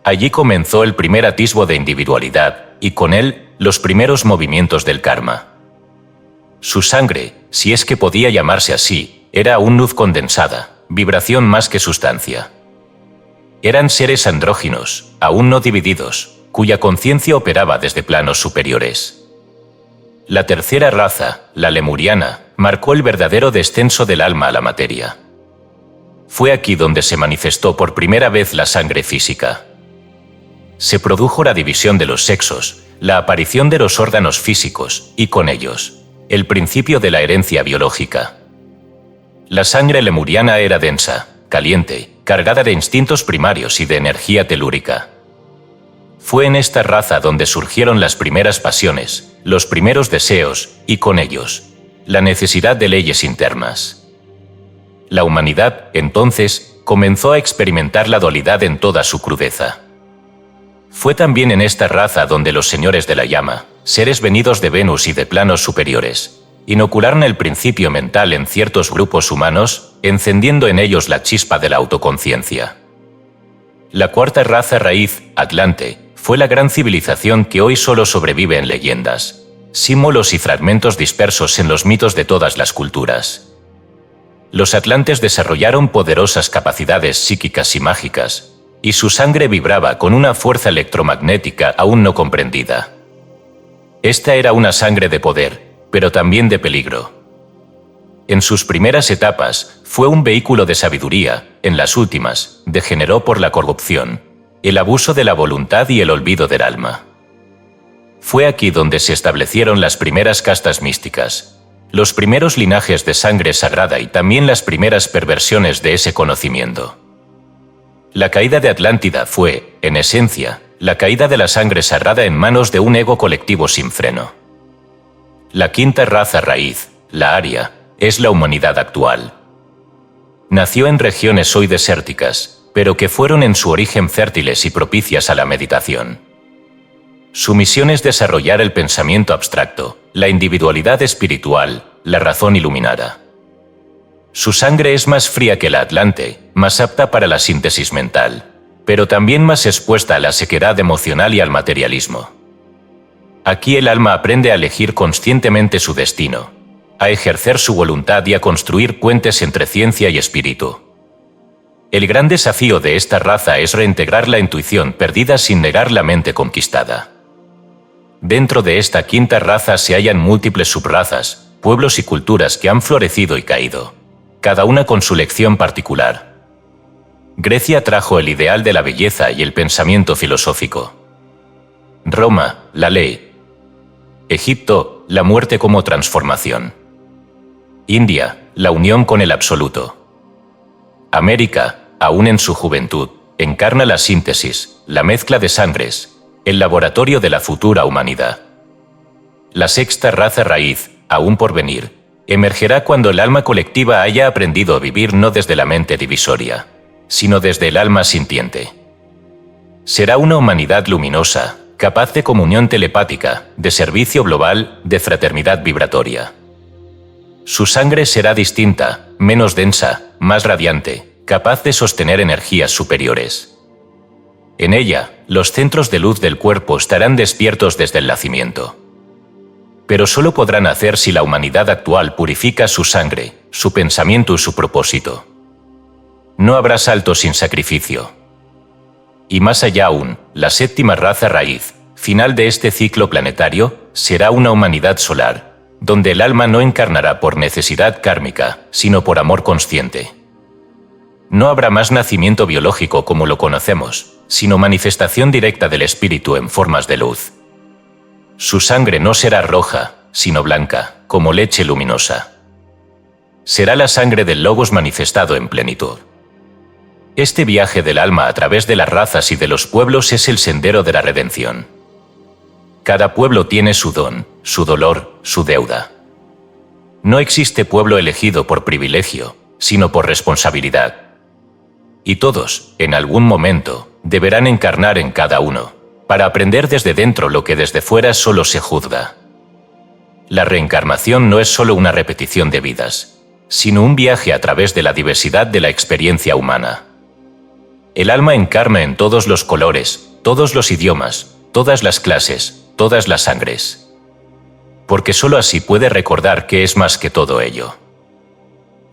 Allí comenzó el primer atisbo de individualidad, y con él, los primeros movimientos del karma. Su sangre, si es que podía llamarse así, era aún luz condensada, vibración más que sustancia. Eran seres andróginos, aún no divididos, cuya conciencia operaba desde planos superiores. La tercera raza, la lemuriana, marcó el verdadero descenso del alma a la materia. Fue aquí donde se manifestó por primera vez la sangre física. Se produjo la división de los sexos, la aparición de los órganos físicos y, con ellos, el principio de la herencia biológica. La sangre lemuriana era densa, caliente, cargada de instintos primarios y de energía telúrica. Fue en esta raza donde surgieron las primeras pasiones, los primeros deseos y, con ellos, la necesidad de leyes internas. La humanidad, entonces, comenzó a experimentar la dualidad en toda su crudeza. Fue también en esta raza donde los señores de la llama, seres venidos de Venus y de planos superiores, inocularon el principio mental en ciertos grupos humanos, encendiendo en ellos la chispa de la autoconciencia. La cuarta raza raíz, Atlante, fue la gran civilización que hoy solo sobrevive en leyendas, símbolos y fragmentos dispersos en los mitos de todas las culturas. los atlantes desarrollaron poderosas capacidades psíquicas y mágicas, y su sangre vibraba con una fuerza electromagnética aún no comprendida. Esta era una sangre de poder, pero también de peligro. En sus primeras etapas, fue un vehículo de sabiduría; en las últimas, degeneró por la corrupción, el abuso de la voluntad y el olvido del alma. Fue aquí donde se establecieron las primeras castas místicas, los primeros linajes de sangre sagrada y también las primeras perversiones de ese conocimiento. La caída de Atlántida fue, en esencia, la caída de la sangre sagrada en manos de un ego colectivo sin freno. La quinta raza raíz, la Aria, es la humanidad actual. Nació en regiones hoy desérticas, pero que fueron en su origen fértiles y propicias a la meditación. Su misión es desarrollar el pensamiento abstracto, la individualidad espiritual, la razón iluminada. Su sangre es más fría que la Atlante, más apta para la síntesis mental, pero también más expuesta a la sequedad emocional y al materialismo. Aquí el alma aprende a elegir conscientemente su destino, a ejercer su voluntad y a construir puentes entre ciencia y espíritu. El gran desafío de esta raza es reintegrar la intuición perdida sin negar la mente conquistada. Dentro de esta quinta raza se hallan múltiples subrazas, pueblos y culturas que han florecido y caído, cada una con su lección particular. Grecia trajo el ideal de la belleza y el pensamiento filosófico. Roma, la ley. Egipto, la muerte como transformación. India, la unión con el absoluto. América, aún en su juventud, encarna la síntesis, la mezcla de sangres, el laboratorio de la futura humanidad. La sexta raza raíz, aún por venir, emergerá cuando el alma colectiva haya aprendido a vivir no desde la mente divisoria, sino desde el alma sintiente. Será una humanidad luminosa, capaz de comunión telepática, de servicio global, de fraternidad vibratoria. Su sangre será distinta, menos densa, más radiante, capaz de sostener energías superiores. En ella, los centros de luz del cuerpo estarán despiertos desde el nacimiento. Pero solo podrán hacer si la humanidad actual purifica su sangre, su pensamiento y su propósito. No habrá salto sin sacrificio. Y más allá aún, la séptima raza raíz, final de este ciclo planetario, será una humanidad solar, donde el alma no encarnará por necesidad kármica, sino por amor consciente. No habrá más nacimiento biológico como lo conocemos, sino manifestación directa del espíritu en formas de luz. Su sangre no será roja, sino blanca, como leche luminosa. Será la sangre del Logos manifestado en plenitud. Este viaje del alma a través de las razas y de los pueblos es el sendero de la redención. Cada pueblo tiene su don, su dolor, su deuda. No existe pueblo elegido por privilegio, sino por responsabilidad. Y todos, en algún momento, deberán encarnar en cada uno, para aprender desde dentro lo que desde fuera solo se juzga. La reencarnación no es solo una repetición de vidas, sino un viaje a través de la diversidad de la experiencia humana. El alma encarna en todos los colores, todos los idiomas, todas las clases, todas las sangres. Porque solo así puede recordar que es más que todo ello.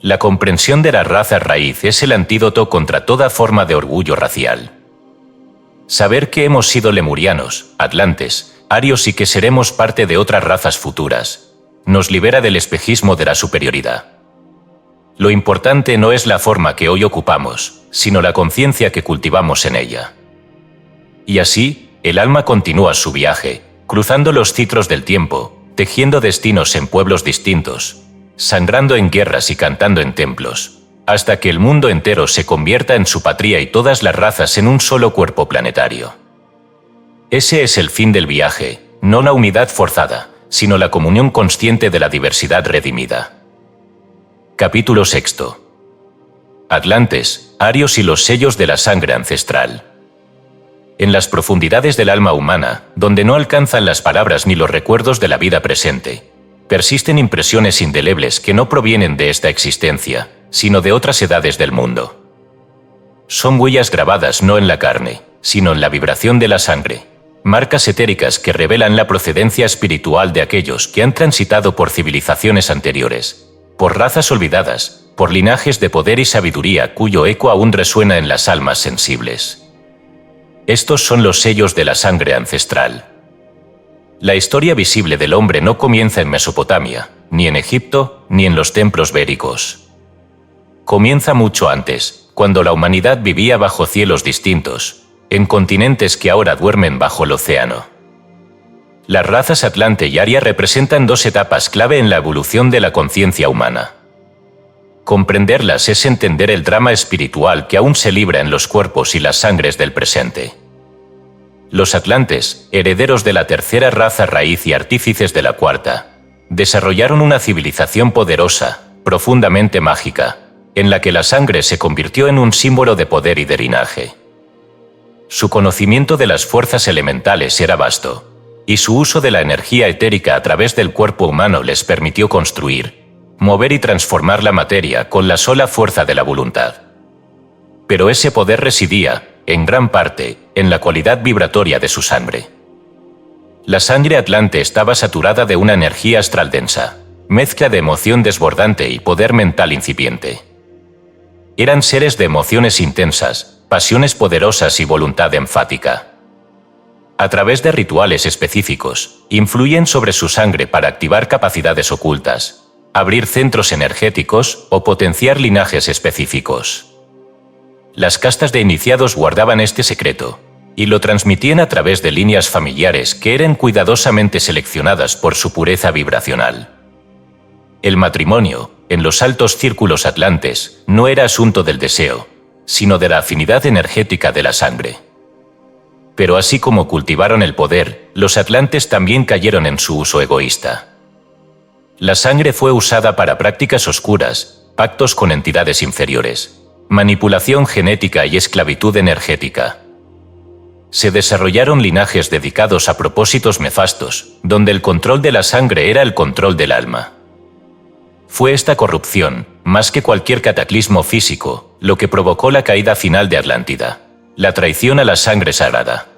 La comprensión de la raza raíz es el antídoto contra toda forma de orgullo racial. Saber que hemos sido lemurianos, atlantes, arios y que seremos parte de otras razas futuras, nos libera del espejismo de la superioridad. Lo importante no es la forma que hoy ocupamos, sino la conciencia que cultivamos en ella. Y así, el alma continúa su viaje, cruzando los ciclos del tiempo, tejiendo destinos en pueblos distintos, sangrando en guerras y cantando en templos, hasta que el mundo entero se convierta en su patria y todas las razas en un solo cuerpo planetario. Ese es el fin del viaje, no la unidad forzada, sino la comunión consciente de la diversidad redimida. Capítulo 6. Atlantes, arios y los sellos de la sangre ancestral. En las profundidades del alma humana, donde no alcanzan las palabras ni los recuerdos de la vida presente, persisten impresiones indelebles que no provienen de esta existencia, sino de otras edades del mundo. Son huellas grabadas no en la carne, sino en la vibración de la sangre, marcas etéricas que revelan la procedencia espiritual de aquellos que han transitado por civilizaciones anteriores, por razas olvidadas, por linajes de poder y sabiduría cuyo eco aún resuena en las almas sensibles. Estos son los sellos de la sangre ancestral. La historia visible del hombre no comienza en Mesopotamia, ni en Egipto, ni en los templos béricos. Comienza mucho antes, cuando la humanidad vivía bajo cielos distintos, en continentes que ahora duermen bajo el océano. Las razas Atlante y Aria representan dos etapas clave en la evolución de la conciencia humana. Comprenderlas es entender el drama espiritual que aún se libra en los cuerpos y las sangres del presente. Los atlantes, herederos de la tercera raza raíz y artífices de la cuarta, desarrollaron una civilización poderosa, profundamente mágica, en la que la sangre se convirtió en un símbolo de poder y de linaje. Su conocimiento de las fuerzas elementales era vasto, y su uso de la energía etérica a través del cuerpo humano les permitió construir, mover y transformar la materia con la sola fuerza de la voluntad. Pero ese poder residía, en gran parte, en la cualidad vibratoria de su sangre. La sangre atlante estaba saturada de una energía astral densa, mezcla de emoción desbordante y poder mental incipiente. Eran seres de emociones intensas, pasiones poderosas y voluntad enfática. A través de rituales específicos, influyen sobre su sangre para activar capacidades ocultas, abrir centros energéticos o potenciar linajes específicos. Las castas de iniciados guardaban este secreto, y lo transmitían a través de líneas familiares que eran cuidadosamente seleccionadas por su pureza vibracional. El matrimonio, en los altos círculos atlantes, no era asunto del deseo, sino de la afinidad energética de la sangre. Pero así como cultivaron el poder, los atlantes también cayeron en su uso egoísta. La sangre fue usada para prácticas oscuras, pactos con entidades inferiores, manipulación genética y esclavitud energética. Se desarrollaron linajes dedicados a propósitos nefastos, donde el control de la sangre era el control del alma. Fue esta corrupción, más que cualquier cataclismo físico, lo que provocó la caída final de Atlántida, la traición a la sangre sagrada.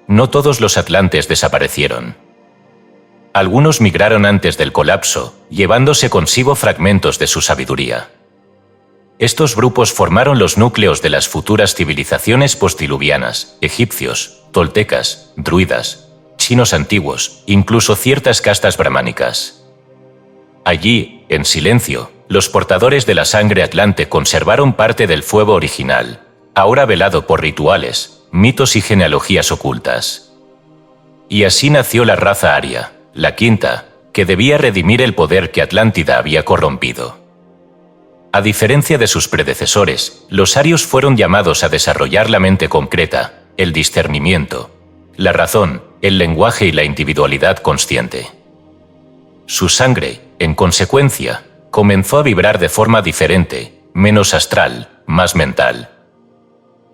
No todos los atlantes desaparecieron. Algunos migraron antes del colapso, llevándose consigo fragmentos de su sabiduría. Estos grupos formaron los núcleos de las futuras civilizaciones postdiluvianas, egipcios, toltecas, druidas, chinos antiguos, incluso ciertas castas brahmánicas. Allí, en silencio, los portadores de la sangre atlante conservaron parte del fuego original, ahora velado por rituales, mitos y genealogías ocultas. Y así nació la raza aria, la quinta, que debía redimir el poder que Atlántida había corrompido. A diferencia de sus predecesores, los arios fueron llamados a desarrollar la mente concreta, el discernimiento, la razón, el lenguaje y la individualidad consciente. Su sangre, en consecuencia, comenzó a vibrar de forma diferente, menos astral, más mental.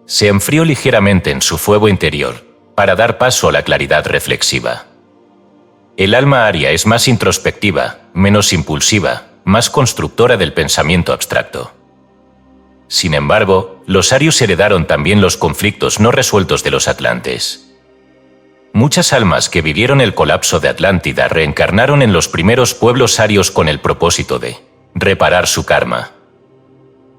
Se enfrió ligeramente en su fuego interior, para dar paso a la claridad reflexiva. El alma aria es más introspectiva, menos impulsiva, más constructora del pensamiento abstracto. Sin embargo, los arios heredaron también los conflictos no resueltos de los atlantes. Muchas almas que vivieron el colapso de Atlántida reencarnaron en los primeros pueblos arios con el propósito de reparar su karma.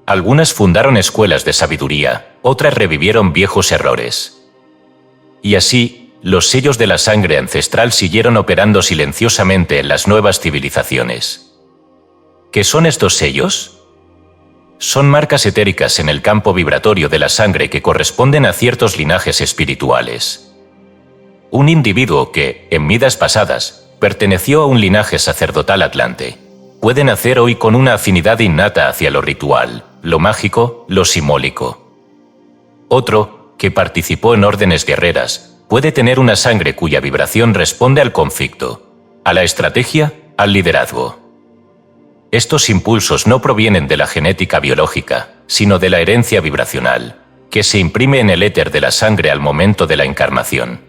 Algunas fundaron escuelas de sabiduría, otras revivieron viejos errores. Y así, los sellos de la sangre ancestral siguieron operando silenciosamente en las nuevas civilizaciones. ¿Qué son estos sellos? Son marcas etéricas en el campo vibratorio de la sangre que corresponden a ciertos linajes espirituales. Un individuo que, en vidas pasadas, perteneció a un linaje sacerdotal atlante, puede nacer hoy con una afinidad innata hacia lo ritual, lo mágico, lo simbólico. Otro, que participó en órdenes guerreras, puede tener una sangre cuya vibración responde al conflicto, a la estrategia, al liderazgo. Estos impulsos no provienen de la genética biológica, sino de la herencia vibracional, que se imprime en el éter de la sangre al momento de la encarnación.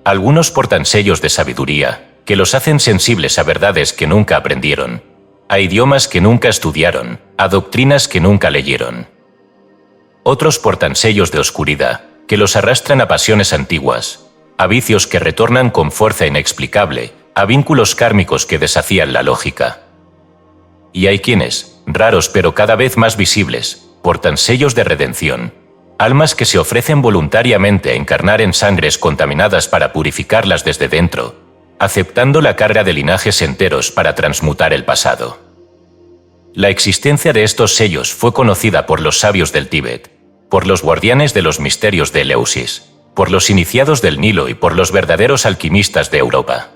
Algunos portan sellos de sabiduría, que los hacen sensibles a verdades que nunca aprendieron, a idiomas que nunca estudiaron, a doctrinas que nunca leyeron. Otros portan sellos de oscuridad, que los arrastran a pasiones antiguas, a vicios que retornan con fuerza inexplicable, a vínculos kármicos que desafían la lógica. Y hay quienes, raros pero cada vez más visibles, portan sellos de redención. Almas que se ofrecen voluntariamente a encarnar en sangres contaminadas para purificarlas desde dentro, aceptando la carga de linajes enteros para transmutar el pasado. La existencia de estos sellos fue conocida por los sabios del Tíbet, por los guardianes de los misterios de Eleusis, por los iniciados del Nilo y por los verdaderos alquimistas de Europa.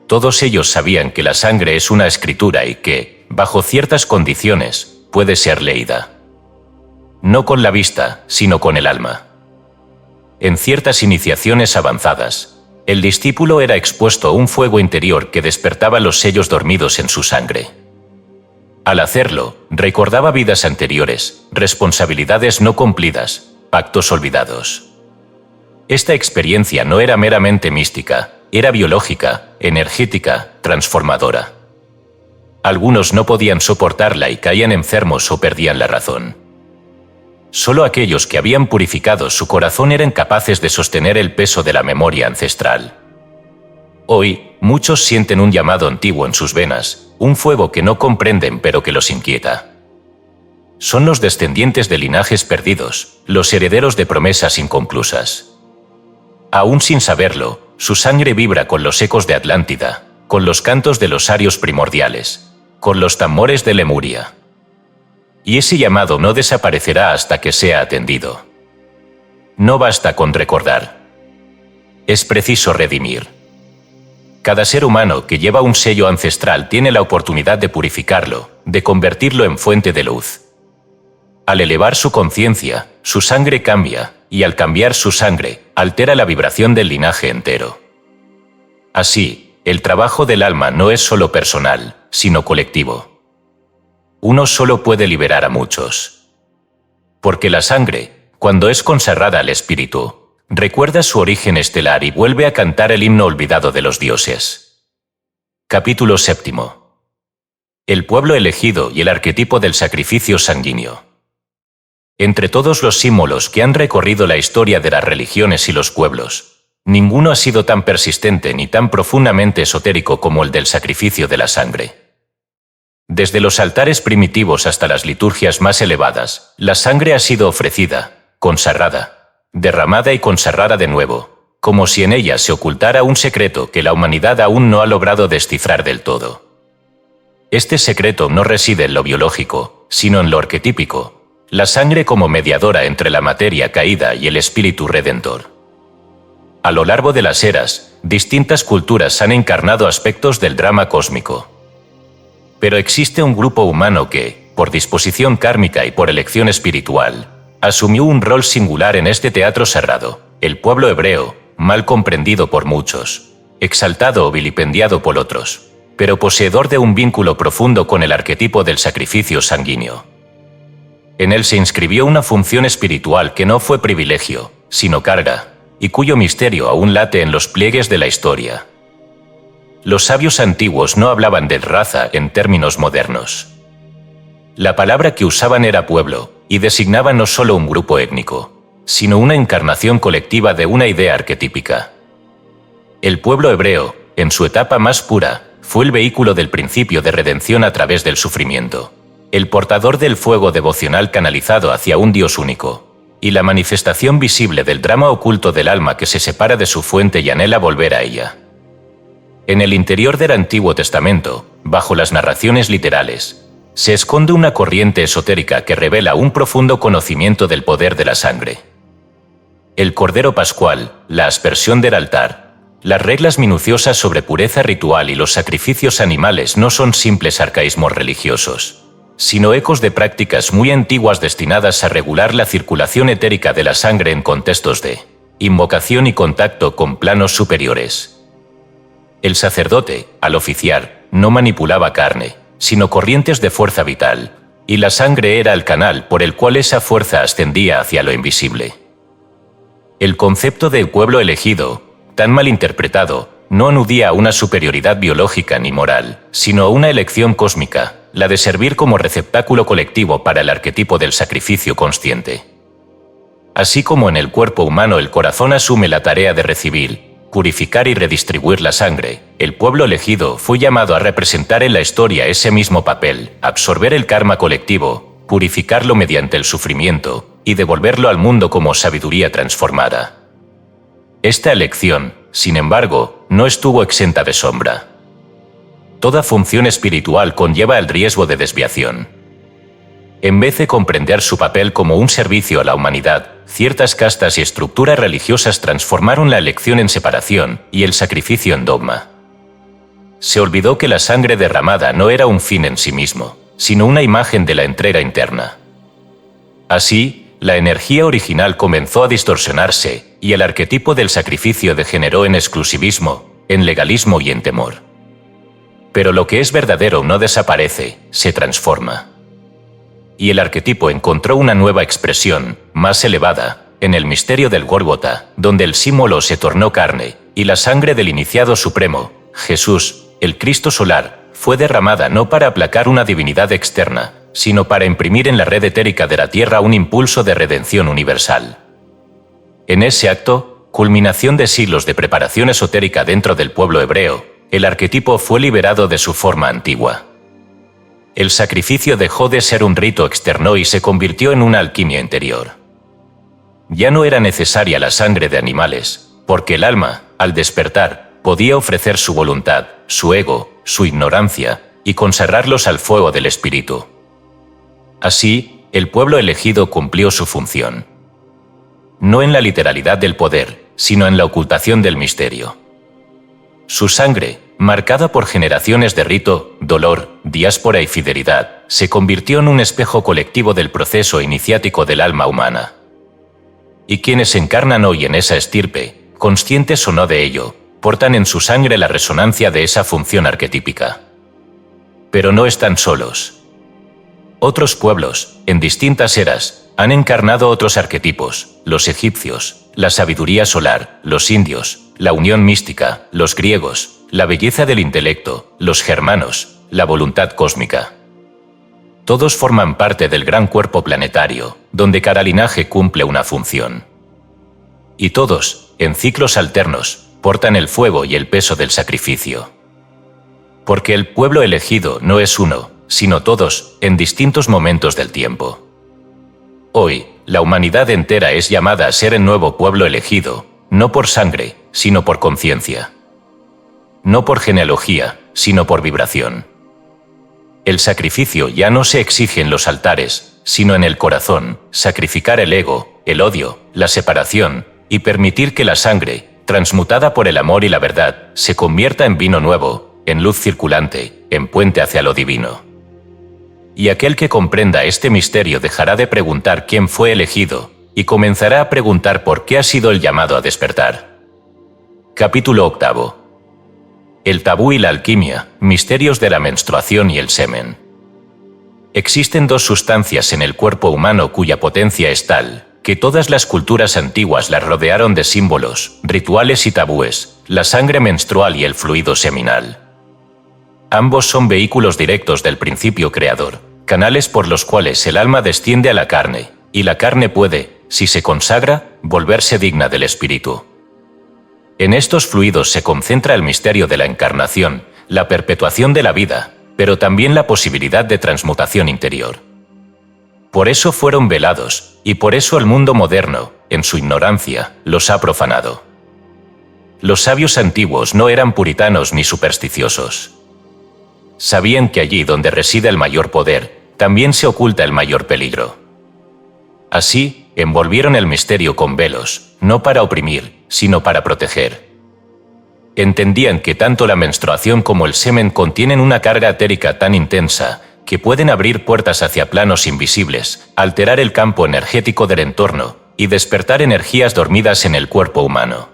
Todos ellos sabían que la sangre es una escritura y que, bajo ciertas condiciones, puede ser leída. No con la vista, sino con el alma. En ciertas iniciaciones avanzadas, el discípulo era expuesto a un fuego interior que despertaba los sellos dormidos en su sangre. Al hacerlo, recordaba vidas anteriores, responsabilidades no cumplidas, pactos olvidados. Esta experiencia no era meramente mística, era biológica, energética, transformadora. Algunos no podían soportarla y caían enfermos o perdían la razón. Solo aquellos que habían purificado su corazón eran capaces de sostener el peso de la memoria ancestral. Hoy, muchos sienten un llamado antiguo en sus venas, un fuego que no comprenden pero que los inquieta. Son los descendientes de linajes perdidos, los herederos de promesas inconclusas. Aún sin saberlo, su sangre vibra con los ecos de Atlántida, con los cantos de los arios primordiales, con los tambores de Lemuria. Y ese llamado no desaparecerá hasta que sea atendido. No basta con recordar. Es preciso redimir. Cada ser humano que lleva un sello ancestral tiene la oportunidad de purificarlo, de convertirlo en fuente de luz. Al elevar su conciencia, su sangre cambia, y al cambiar su sangre, altera la vibración del linaje entero. Así, el trabajo del alma no es solo personal, sino colectivo. Uno solo puede liberar a muchos. Porque la sangre, cuando es consagrada al espíritu, recuerda su origen estelar y vuelve a cantar el himno olvidado de los dioses. Capítulo 7. El pueblo elegido y el arquetipo del sacrificio sanguíneo. Entre todos los símbolos que han recorrido la historia de las religiones y los pueblos, ninguno ha sido tan persistente ni tan profundamente esotérico como el del sacrificio de la sangre. Desde los altares primitivos hasta las liturgias más elevadas, la sangre ha sido ofrecida, consagrada, derramada y consagrada de nuevo, como si en ella se ocultara un secreto que la humanidad aún no ha logrado descifrar del todo. Este secreto no reside en lo biológico, sino en lo arquetípico, la sangre como mediadora entre la materia caída y el espíritu redentor. A lo largo de las eras, distintas culturas han encarnado aspectos del drama cósmico. Pero existe un grupo humano que, por disposición kármica y por elección espiritual, asumió un rol singular en este teatro sagrado, el pueblo hebreo, mal comprendido por muchos, exaltado o vilipendiado por otros, pero poseedor de un vínculo profundo con el arquetipo del sacrificio sanguíneo. En él se inscribió una función espiritual que no fue privilegio, sino carga, y cuyo misterio aún late en los pliegues de la historia. Los sabios antiguos no hablaban de raza en términos modernos. La palabra que usaban era pueblo, y designaba no solo un grupo étnico, sino una encarnación colectiva de una idea arquetípica. El pueblo hebreo, en su etapa más pura, fue el vehículo del principio de redención a través del sufrimiento, el portador del fuego devocional canalizado hacia un Dios único, y la manifestación visible del drama oculto del alma que se separa de su fuente y anhela volver a ella. En el interior del Antiguo Testamento, bajo las narraciones literales, se esconde una corriente esotérica que revela un profundo conocimiento del poder de la sangre. El Cordero Pascual, la aspersión del altar, las reglas minuciosas sobre pureza ritual y los sacrificios animales no son simples arcaísmos religiosos, sino ecos de prácticas muy antiguas destinadas a regular la circulación etérica de la sangre en contextos de invocación y contacto con planos superiores. El sacerdote, al oficiar, no manipulaba carne, sino corrientes de fuerza vital, y la sangre era el canal por el cual esa fuerza ascendía hacia lo invisible. El concepto de pueblo elegido, tan mal interpretado, no aludía a una superioridad biológica ni moral, sino a una elección cósmica, la de servir como receptáculo colectivo para el arquetipo del sacrificio consciente. Así como en el cuerpo humano el corazón asume la tarea de recibir, purificar y redistribuir la sangre, el pueblo elegido fue llamado a representar en la historia ese mismo papel, absorber el karma colectivo, purificarlo mediante el sufrimiento y devolverlo al mundo como sabiduría transformada. Esta elección, sin embargo, no estuvo exenta de sombra. Toda función espiritual conlleva el riesgo de desviación. En vez de comprender su papel como un servicio a la humanidad, ciertas castas y estructuras religiosas transformaron la elección en separación y el sacrificio en dogma. Se olvidó que la sangre derramada no era un fin en sí mismo, sino una imagen de la entrega interna. Así, la energía original comenzó a distorsionarse y el arquetipo del sacrificio degeneró en exclusivismo, en legalismo y en temor. Pero lo que es verdadero no desaparece, se transforma. Y el arquetipo encontró una nueva expresión, más elevada, en el misterio del Gólgota, donde el símbolo se tornó carne, y la sangre del iniciado supremo, Jesús, el Cristo solar, fue derramada no para aplacar una divinidad externa, sino para imprimir en la red etérica de la Tierra un impulso de redención universal. En ese acto, culminación de siglos de preparación esotérica dentro del pueblo hebreo, el arquetipo fue liberado de su forma antigua. El sacrificio dejó de ser un rito externo y se convirtió en una alquimia interior. Ya no era necesaria la sangre de animales, porque el alma, al despertar, podía ofrecer su voluntad, su ego, su ignorancia, y consagrarlos al fuego del espíritu. Así, el pueblo elegido cumplió su función. No en la literalidad del poder, sino en la ocultación del misterio. Su sangre, marcada por generaciones de rito, dolor, diáspora y fidelidad, se convirtió en un espejo colectivo del proceso iniciático del alma humana. Y quienes encarnan hoy en esa estirpe, conscientes o no de ello, portan en su sangre la resonancia de esa función arquetípica. Pero no están solos. Otros pueblos, en distintas eras, han encarnado otros arquetipos: los egipcios, la sabiduría solar, los indios, la unión mística, los griegos, la belleza del intelecto, los germanos, la voluntad cósmica. Todos forman parte del gran cuerpo planetario, donde cada linaje cumple una función. Y todos, en ciclos alternos, portan el fuego y el peso del sacrificio. Porque el pueblo elegido no es uno, sino todos, en distintos momentos del tiempo. Hoy, la humanidad entera es llamada a ser el nuevo pueblo elegido, no por sangre, sino por conciencia. No por genealogía, sino por vibración. El sacrificio ya no se exige en los altares, sino en el corazón, sacrificar el ego, el odio, la separación, y permitir que la sangre, transmutada por el amor y la verdad, se convierta en vino nuevo, en luz circulante, en puente hacia lo divino. Y aquel que comprenda este misterio dejará de preguntar quién fue elegido, y comenzará a preguntar por qué ha sido el llamado a despertar. Capítulo 8. El tabú y la alquimia, misterios de la menstruación y el semen. Existen dos sustancias en el cuerpo humano cuya potencia es tal, que todas las culturas antiguas las rodearon de símbolos, rituales y tabúes: la sangre menstrual y el fluido seminal. Ambos son vehículos directos del principio creador, canales por los cuales el alma desciende a la carne, y la carne puede, si se consagra, volverse digna del espíritu. En estos fluidos se concentra el misterio de la encarnación, la perpetuación de la vida, pero también la posibilidad de transmutación interior. Por eso fueron velados, y por eso el mundo moderno, en su ignorancia, los ha profanado. Los sabios antiguos no eran puritanos ni supersticiosos. Sabían que allí donde reside el mayor poder, también se oculta el mayor peligro. Así, envolvieron el misterio con velos, no para oprimir, sino para proteger. Entendían que tanto la menstruación como el semen contienen una carga etérica tan intensa que pueden abrir puertas hacia planos invisibles, alterar el campo energético del entorno y despertar energías dormidas en el cuerpo humano.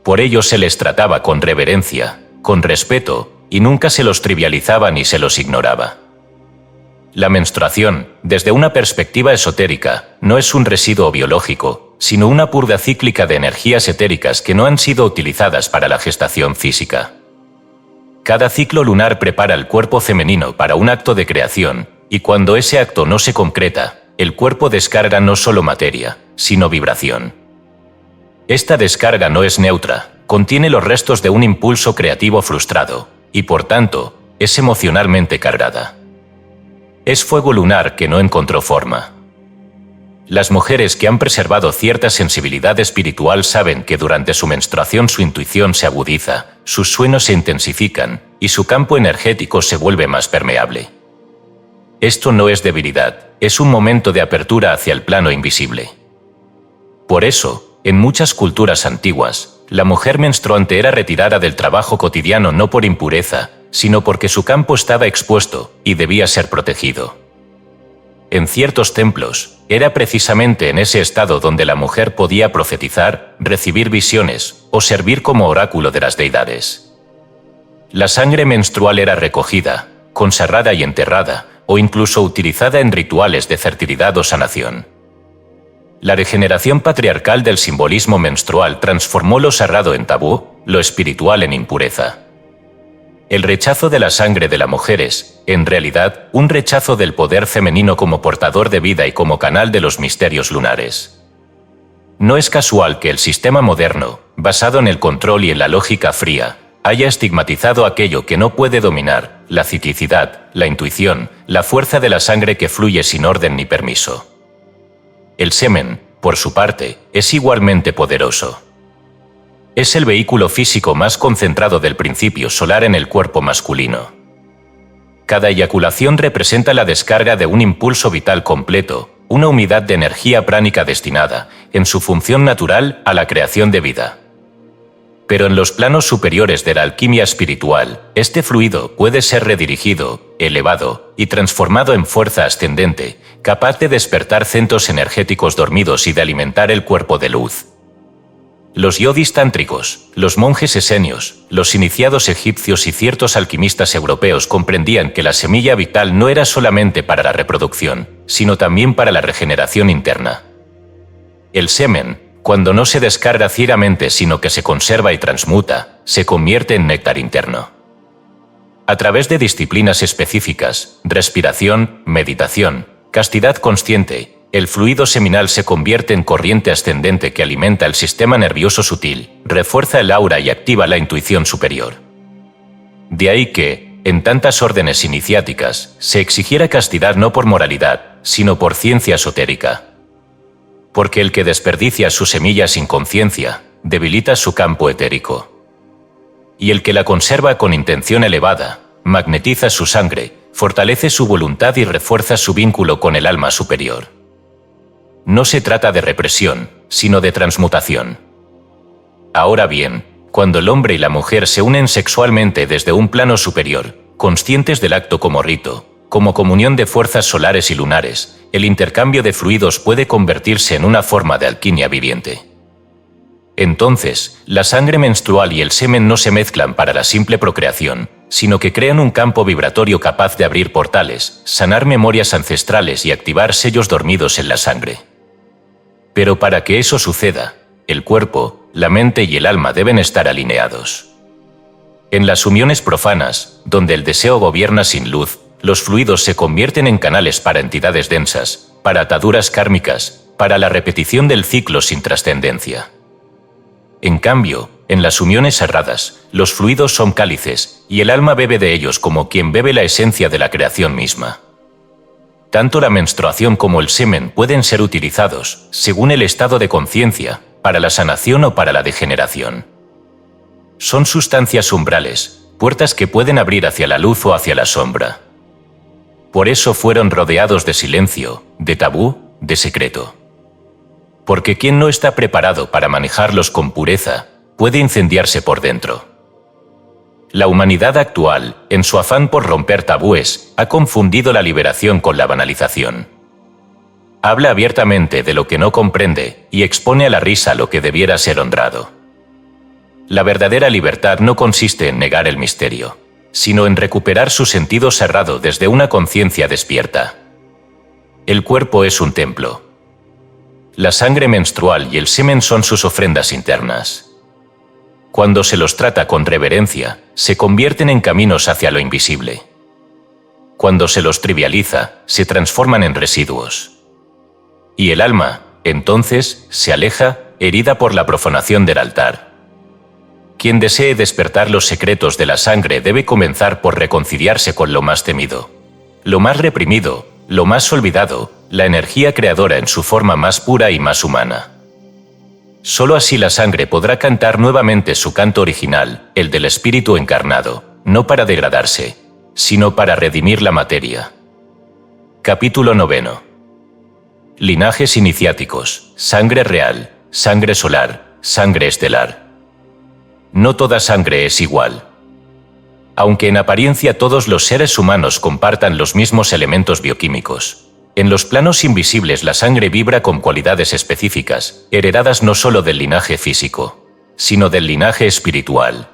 Por ello se les trataba con reverencia, con respeto, y nunca se los trivializaba ni se los ignoraba. La menstruación, desde una perspectiva esotérica, no es un residuo biológico, sino una purga cíclica de energías etéricas que no han sido utilizadas para la gestación física. Cada ciclo lunar prepara el cuerpo femenino para un acto de creación, y cuando ese acto no se concreta, el cuerpo descarga no solo materia, sino vibración. Esta descarga no es neutra, contiene los restos de un impulso creativo frustrado, y por tanto, es emocionalmente cargada. Es fuego lunar que no encontró forma. Las mujeres que han preservado cierta sensibilidad espiritual saben que durante su menstruación su intuición se agudiza, sus sueños se intensifican y su campo energético se vuelve más permeable. Esto no es debilidad, es un momento de apertura hacia el plano invisible. Por eso, en muchas culturas antiguas, la mujer menstruante era retirada del trabajo cotidiano no por impureza, sino porque su campo estaba expuesto y debía ser protegido. En ciertos templos, era precisamente en ese estado donde la mujer podía profetizar, recibir visiones o servir como oráculo de las deidades. La sangre menstrual era recogida, consagrada y enterrada, o incluso utilizada en rituales de fertilidad o sanación. La degeneración patriarcal del simbolismo menstrual transformó lo sagrado en tabú, lo espiritual en impureza. El rechazo de la sangre de la mujer es, en realidad, un rechazo del poder femenino como portador de vida y como canal de los misterios lunares. No es casual que el sistema moderno, basado en el control y en la lógica fría, haya estigmatizado aquello que no puede dominar, la ciclicidad, la intuición, la fuerza de la sangre que fluye sin orden ni permiso. El semen, por su parte, es igualmente poderoso. Es el vehículo físico más concentrado del principio solar en el cuerpo masculino. Cada eyaculación representa la descarga de un impulso vital completo, una unidad de energía pránica destinada, en su función natural, a la creación de vida. Pero en los planos superiores de la alquimia espiritual, este fluido puede ser redirigido, elevado y transformado en fuerza ascendente, capaz de despertar centros energéticos dormidos y de alimentar el cuerpo de luz. Los yogis tántricos, los monjes esenios, los iniciados egipcios y ciertos alquimistas europeos comprendían que la semilla vital no era solamente para la reproducción, sino también para la regeneración interna. El semen, cuando no se descarga ciegamente sino que se conserva y transmuta, se convierte en néctar interno. A través de disciplinas específicas, respiración, meditación, castidad consciente, el fluido seminal se convierte en corriente ascendente que alimenta el sistema nervioso sutil, refuerza el aura y activa la intuición superior. De ahí que, en tantas órdenes iniciáticas, se exigiera castidad no por moralidad, sino por ciencia esotérica. Porque el que desperdicia su semilla sin conciencia, debilita su campo etérico. Y el que la conserva con intención elevada, magnetiza su sangre, fortalece su voluntad y refuerza su vínculo con el alma superior. No se trata de represión, sino de transmutación. Ahora bien, cuando el hombre y la mujer se unen sexualmente desde un plano superior, conscientes del acto como rito, como comunión de fuerzas solares y lunares, el intercambio de fluidos puede convertirse en una forma de alquimia viviente. Entonces, la sangre menstrual y el semen no se mezclan para la simple procreación, sino que crean un campo vibratorio capaz de abrir portales, sanar memorias ancestrales y activar sellos dormidos en la sangre. Pero para que eso suceda, el cuerpo, la mente y el alma deben estar alineados. En las uniones profanas, donde el deseo gobierna sin luz, los fluidos se convierten en canales para entidades densas, para ataduras kármicas, para la repetición del ciclo sin trascendencia. En cambio, en las uniones cerradas, los fluidos son cálices, y el alma bebe de ellos como quien bebe la esencia de la creación misma. Tanto la menstruación como el semen pueden ser utilizados, según el estado de conciencia, para la sanación o para la degeneración. Son sustancias umbrales, puertas que pueden abrir hacia la luz o hacia la sombra. Por eso fueron rodeados de silencio, de tabú, de secreto. Porque quien no está preparado para manejarlos con pureza, puede incendiarse por dentro. La humanidad actual, en su afán por romper tabúes, ha confundido la liberación con la banalización. Habla abiertamente de lo que no comprende y expone a la risa lo que debiera ser honrado. La verdadera libertad no consiste en negar el misterio, sino en recuperar su sentido cerrado desde una conciencia despierta. El cuerpo es un templo. La sangre menstrual y el semen son sus ofrendas internas. Cuando se los trata con reverencia, se convierten en caminos hacia lo invisible. Cuando se los trivializa, se transforman en residuos. Y el alma, entonces, se aleja, herida por la profanación del altar. Quien desee despertar los secretos de la sangre debe comenzar por reconciliarse con lo más temido, lo más reprimido, lo más olvidado, la energía creadora en su forma más pura y más humana. Solo así la sangre podrá cantar nuevamente su canto original, el del espíritu encarnado, no para degradarse, sino para redimir la materia. Capítulo 9. Linajes iniciáticos, sangre real, sangre solar, sangre estelar. No toda sangre es igual. Aunque en apariencia todos los seres humanos compartan los mismos elementos bioquímicos, en los planos invisibles la sangre vibra con cualidades específicas, heredadas no solo del linaje físico, sino del linaje espiritual.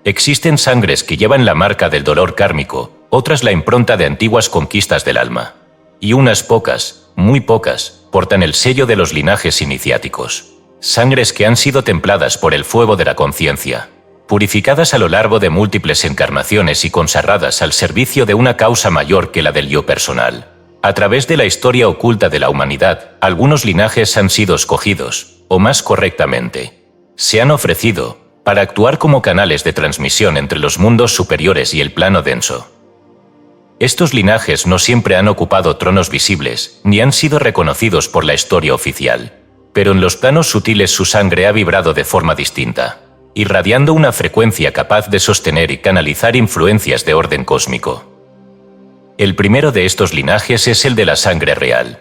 Existen sangres que llevan la marca del dolor kármico, otras la impronta de antiguas conquistas del alma, y unas pocas, muy pocas, portan el sello de los linajes iniciáticos, sangres que han sido templadas por el fuego de la conciencia, purificadas a lo largo de múltiples encarnaciones y consagradas al servicio de una causa mayor que la del yo personal. A través de la historia oculta de la humanidad, algunos linajes han sido escogidos, o más correctamente, se han ofrecido, para actuar como canales de transmisión entre los mundos superiores y el plano denso. Estos linajes no siempre han ocupado tronos visibles, ni han sido reconocidos por la historia oficial, pero en los planos sutiles su sangre ha vibrado de forma distinta, irradiando una frecuencia capaz de sostener y canalizar influencias de orden cósmico. El primero de estos linajes es el de la sangre real.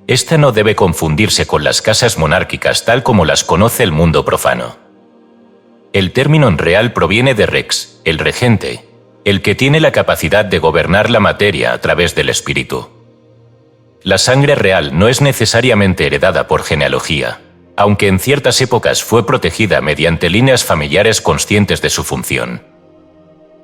Esta no debe confundirse con las casas monárquicas tal como las conoce el mundo profano. El término real proviene de rex, el regente, el que tiene la capacidad de gobernar la materia a través del espíritu. La sangre real no es necesariamente heredada por genealogía, aunque en ciertas épocas fue protegida mediante líneas familiares conscientes de su función.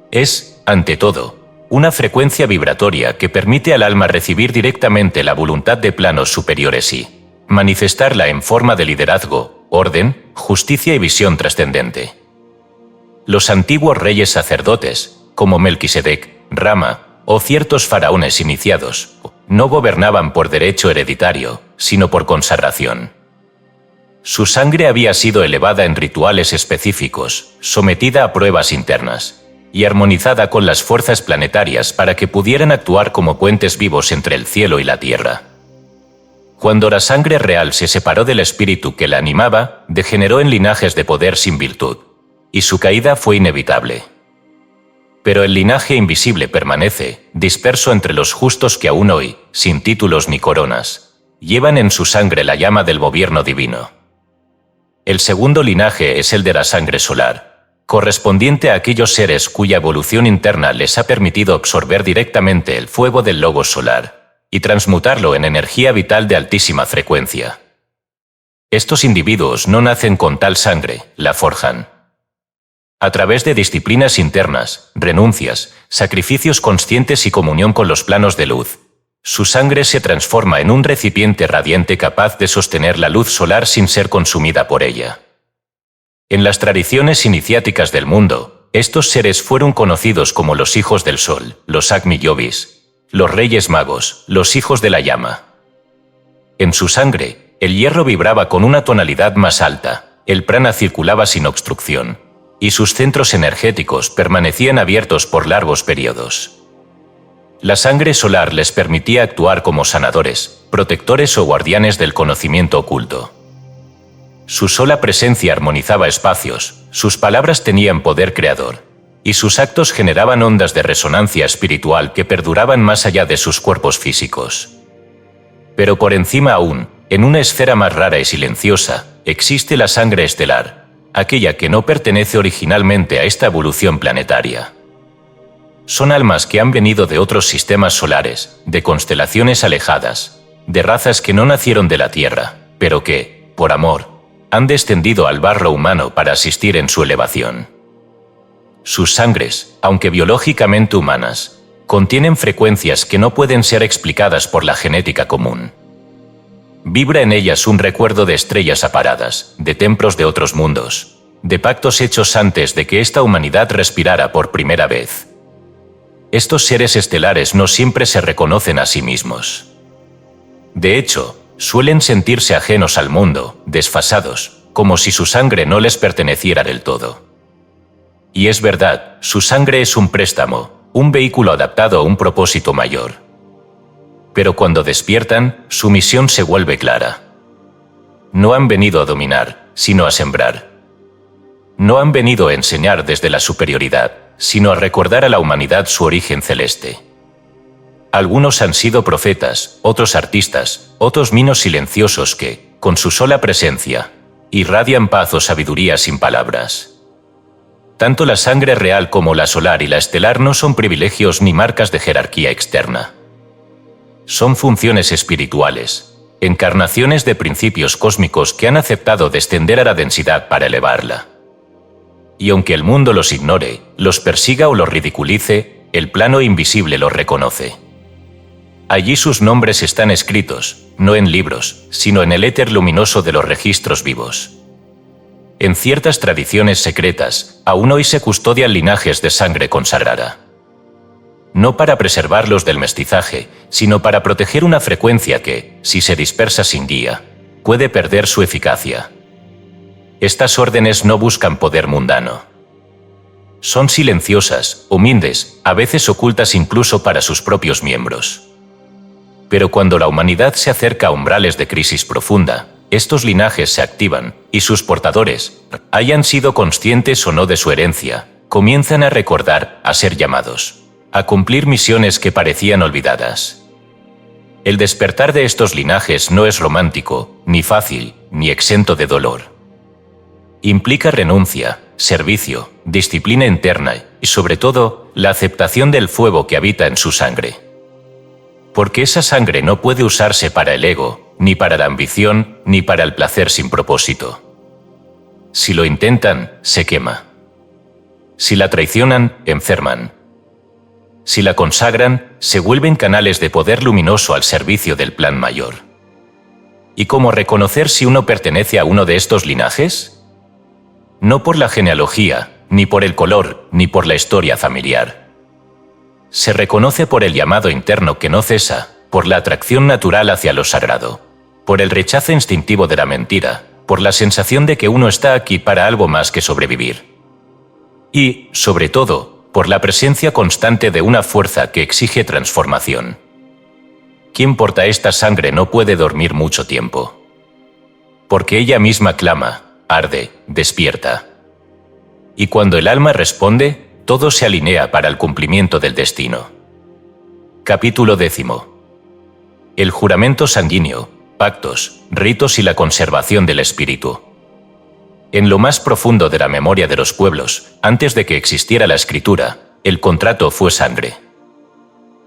Es, ante todo, una frecuencia vibratoria que permite al alma recibir directamente la voluntad de planos superiores y manifestarla en forma de liderazgo, orden, justicia y visión trascendente. Los antiguos reyes sacerdotes, como Melquisedec, Rama, o ciertos faraones iniciados, no gobernaban por derecho hereditario, sino por consagración. Su sangre había sido elevada en rituales específicos, sometida a pruebas internas, y armonizada con las fuerzas planetarias para que pudieran actuar como puentes vivos entre el cielo y la tierra. Cuando la sangre real se separó del espíritu que la animaba, degeneró en linajes de poder sin virtud, y su caída fue inevitable. Pero el linaje invisible permanece, disperso entre los justos que aún hoy, sin títulos ni coronas, llevan en su sangre la llama del gobierno divino. El segundo linaje es el de la sangre solar, correspondiente a aquellos seres cuya evolución interna les ha permitido absorber directamente el fuego del logos solar y transmutarlo en energía vital de altísima frecuencia. Estos individuos no nacen con tal sangre, la forjan. A través de disciplinas internas, renuncias, sacrificios conscientes y comunión con los planos de luz, su sangre se transforma en un recipiente radiante capaz de sostener la luz solar sin ser consumida por ella. En las tradiciones iniciáticas del mundo, estos seres fueron conocidos como los hijos del sol, los Agni Yogis, los reyes magos, los hijos de la llama. En su sangre, el hierro vibraba con una tonalidad más alta, el prana circulaba sin obstrucción, y sus centros energéticos permanecían abiertos por largos periodos. La sangre solar les permitía actuar como sanadores, protectores o guardianes del conocimiento oculto. Su sola presencia armonizaba espacios, sus palabras tenían poder creador, y sus actos generaban ondas de resonancia espiritual que perduraban más allá de sus cuerpos físicos. Pero por encima aún, en una esfera más rara y silenciosa, existe la sangre estelar, aquella que no pertenece originalmente a esta evolución planetaria. Son almas que han venido de otros sistemas solares, de constelaciones alejadas, de razas que no nacieron de la Tierra, pero que, por amor, han descendido al barro humano para asistir en su elevación. Sus sangres, aunque biológicamente humanas, contienen frecuencias que no pueden ser explicadas por la genética común. Vibra en ellas un recuerdo de estrellas aparadas, de templos de otros mundos, de pactos hechos antes de que esta humanidad respirara por primera vez. Estos seres estelares no siempre se reconocen a sí mismos. De hecho, suelen sentirse ajenos al mundo, desfasados, como si su sangre no les perteneciera del todo. Y es verdad, su sangre es un préstamo, un vehículo adaptado a un propósito mayor. Pero cuando despiertan, su misión se vuelve clara. No han venido a dominar, sino a sembrar. No han venido a enseñar desde la superioridad, sino a recordar a la humanidad su origen celeste. Algunos han sido profetas, otros artistas, otros minos silenciosos que, con su sola presencia, irradian paz o sabiduría sin palabras. Tanto la sangre real como la solar y la estelar no son privilegios ni marcas de jerarquía externa. Son funciones espirituales, encarnaciones de principios cósmicos que han aceptado descender a la densidad para elevarla. Y aunque el mundo los ignore, los persiga o los ridiculice, el plano invisible los reconoce. Allí sus nombres están escritos, no en libros, sino en el éter luminoso de los registros vivos. En ciertas tradiciones secretas, aún hoy se custodian linajes de sangre consagrada. No para preservarlos del mestizaje, sino para proteger una frecuencia que, si se dispersa sin guía, puede perder su eficacia. Estas órdenes no buscan poder mundano. Son silenciosas, humildes, a veces ocultas incluso para sus propios miembros. Pero cuando la humanidad se acerca a umbrales de crisis profunda, estos linajes se activan, y sus portadores, hayan sido conscientes o no de su herencia, comienzan a recordar, a ser llamados, a cumplir misiones que parecían olvidadas. El despertar de estos linajes no es romántico, ni fácil, ni exento de dolor. Implica renuncia, servicio, disciplina interna y, sobre todo, la aceptación del fuego que habita en su sangre. Porque esa sangre no puede usarse para el ego, ni para la ambición, ni para el placer sin propósito. Si lo intentan, se quema. Si la traicionan, enferman. Si la consagran, se vuelven canales de poder luminoso al servicio del plan mayor. ¿Y cómo reconocer si uno pertenece a uno de estos linajes? No por la genealogía, ni por el color, ni por la historia familiar. Se reconoce por el llamado interno que no cesa, por la atracción natural hacia lo sagrado, por el rechazo instintivo de la mentira, por la sensación de que uno está aquí para algo más que sobrevivir. Y, sobre todo, por la presencia constante de una fuerza que exige transformación. Quien porta esta sangre no puede dormir mucho tiempo. Porque ella misma clama, arde, despierta. Y cuando el alma responde, todo se alinea para el cumplimiento del destino. Capítulo 10. El juramento sanguíneo, pactos, ritos y la conservación del espíritu. En lo más profundo de la memoria de los pueblos, antes de que existiera la escritura, el contrato fue sangre.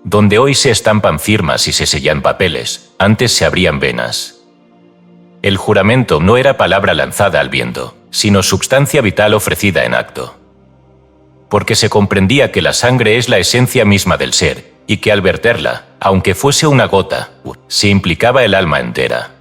Donde hoy se estampan firmas y se sellan papeles, antes se abrían venas. El juramento no era palabra lanzada al viento, sino substancia vital ofrecida en acto. Porque se comprendía que la sangre es la esencia misma del ser, y que al verterla, aunque fuese una gota, se implicaba el alma entera.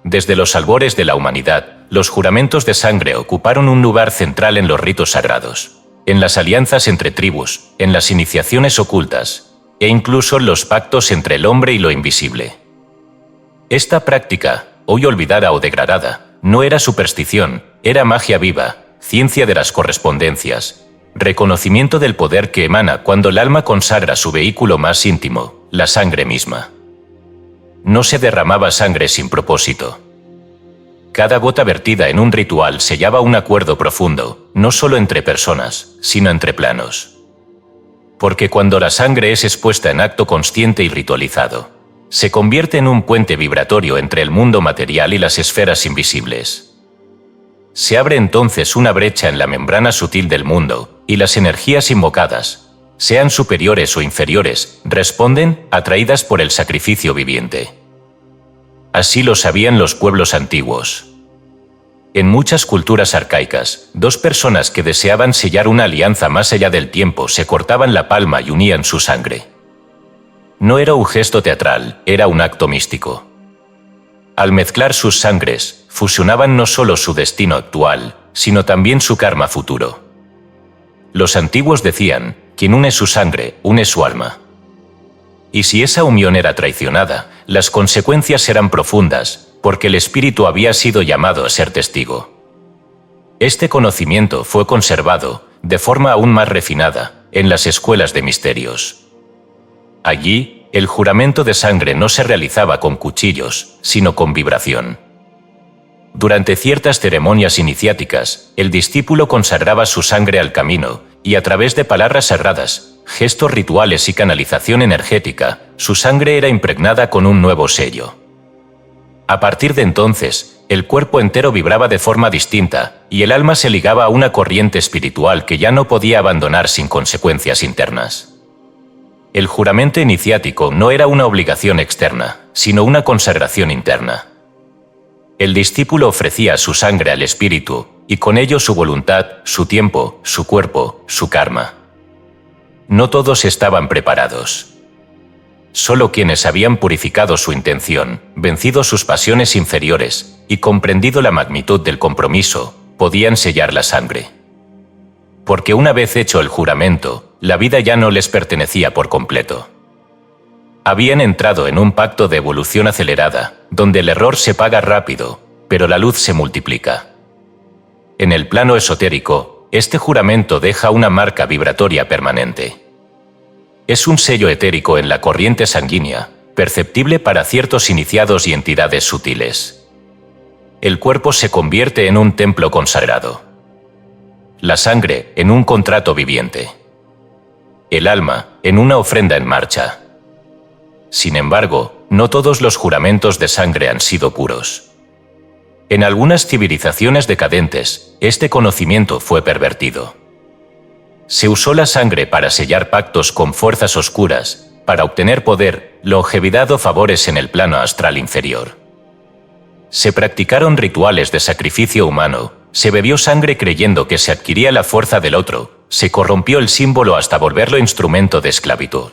Desde los albores de la humanidad, los juramentos de sangre ocuparon un lugar central en los ritos sagrados, en las alianzas entre tribus, en las iniciaciones ocultas, e incluso en los pactos entre el hombre y lo invisible. Esta práctica, hoy olvidada o degradada, no era superstición, era magia viva, ciencia de las correspondencias, reconocimiento del poder que emana cuando el alma consagra su vehículo más íntimo, la sangre misma. No se derramaba sangre sin propósito. Cada gota vertida en un ritual sellaba un acuerdo profundo, no solo entre personas, sino entre planos. Porque cuando la sangre es expuesta en acto consciente y ritualizado, se convierte en un puente vibratorio entre el mundo material y las esferas invisibles. Se abre entonces una brecha en la membrana sutil del mundo, y las energías invocadas, sean superiores o inferiores, responden, atraídas por el sacrificio viviente. Así lo sabían los pueblos antiguos. En muchas culturas arcaicas, dos personas que deseaban sellar una alianza más allá del tiempo se cortaban la palma y unían su sangre. No era un gesto teatral, era un acto místico. Al mezclar sus sangres, fusionaban no solo su destino actual, sino también su karma futuro. Los antiguos decían, quien une su sangre, une su alma. Y si esa unión era traicionada, las consecuencias eran profundas, porque el espíritu había sido llamado a ser testigo. Este conocimiento fue conservado, de forma aún más refinada, en las escuelas de misterios. Allí, el juramento de sangre no se realizaba con cuchillos, sino con vibración. Durante ciertas ceremonias iniciáticas, el discípulo consagraba su sangre al camino, y a través de palabras sagradas, gestos rituales y canalización energética, su sangre era impregnada con un nuevo sello. A partir de entonces, el cuerpo entero vibraba de forma distinta, y el alma se ligaba a una corriente espiritual que ya no podía abandonar sin consecuencias internas. El juramento iniciático no era una obligación externa, sino una consagración interna. El discípulo ofrecía su sangre al espíritu, y con ello su voluntad, su tiempo, su cuerpo, su karma. No todos estaban preparados. Solo quienes habían purificado su intención, vencido sus pasiones inferiores y comprendido la magnitud del compromiso, podían sellar la sangre. Porque una vez hecho el juramento, la vida ya no les pertenecía por completo. Habían entrado en un pacto de evolución acelerada, donde el error se paga rápido, pero la luz se multiplica. En el plano esotérico, este juramento deja una marca vibratoria permanente. Es un sello etérico en la corriente sanguínea, perceptible para ciertos iniciados y entidades sutiles. El cuerpo se convierte en un templo consagrado. La sangre en un contrato viviente. El alma en una ofrenda en marcha. Sin embargo, no todos los juramentos de sangre han sido puros. En algunas civilizaciones decadentes, este conocimiento fue pervertido. Se usó la sangre para sellar pactos con fuerzas oscuras, para obtener poder, longevidad o favores en el plano astral inferior. Se practicaron rituales de sacrificio humano, se bebió sangre creyendo que se adquiría la fuerza del otro, se corrompió el símbolo hasta volverlo instrumento de esclavitud.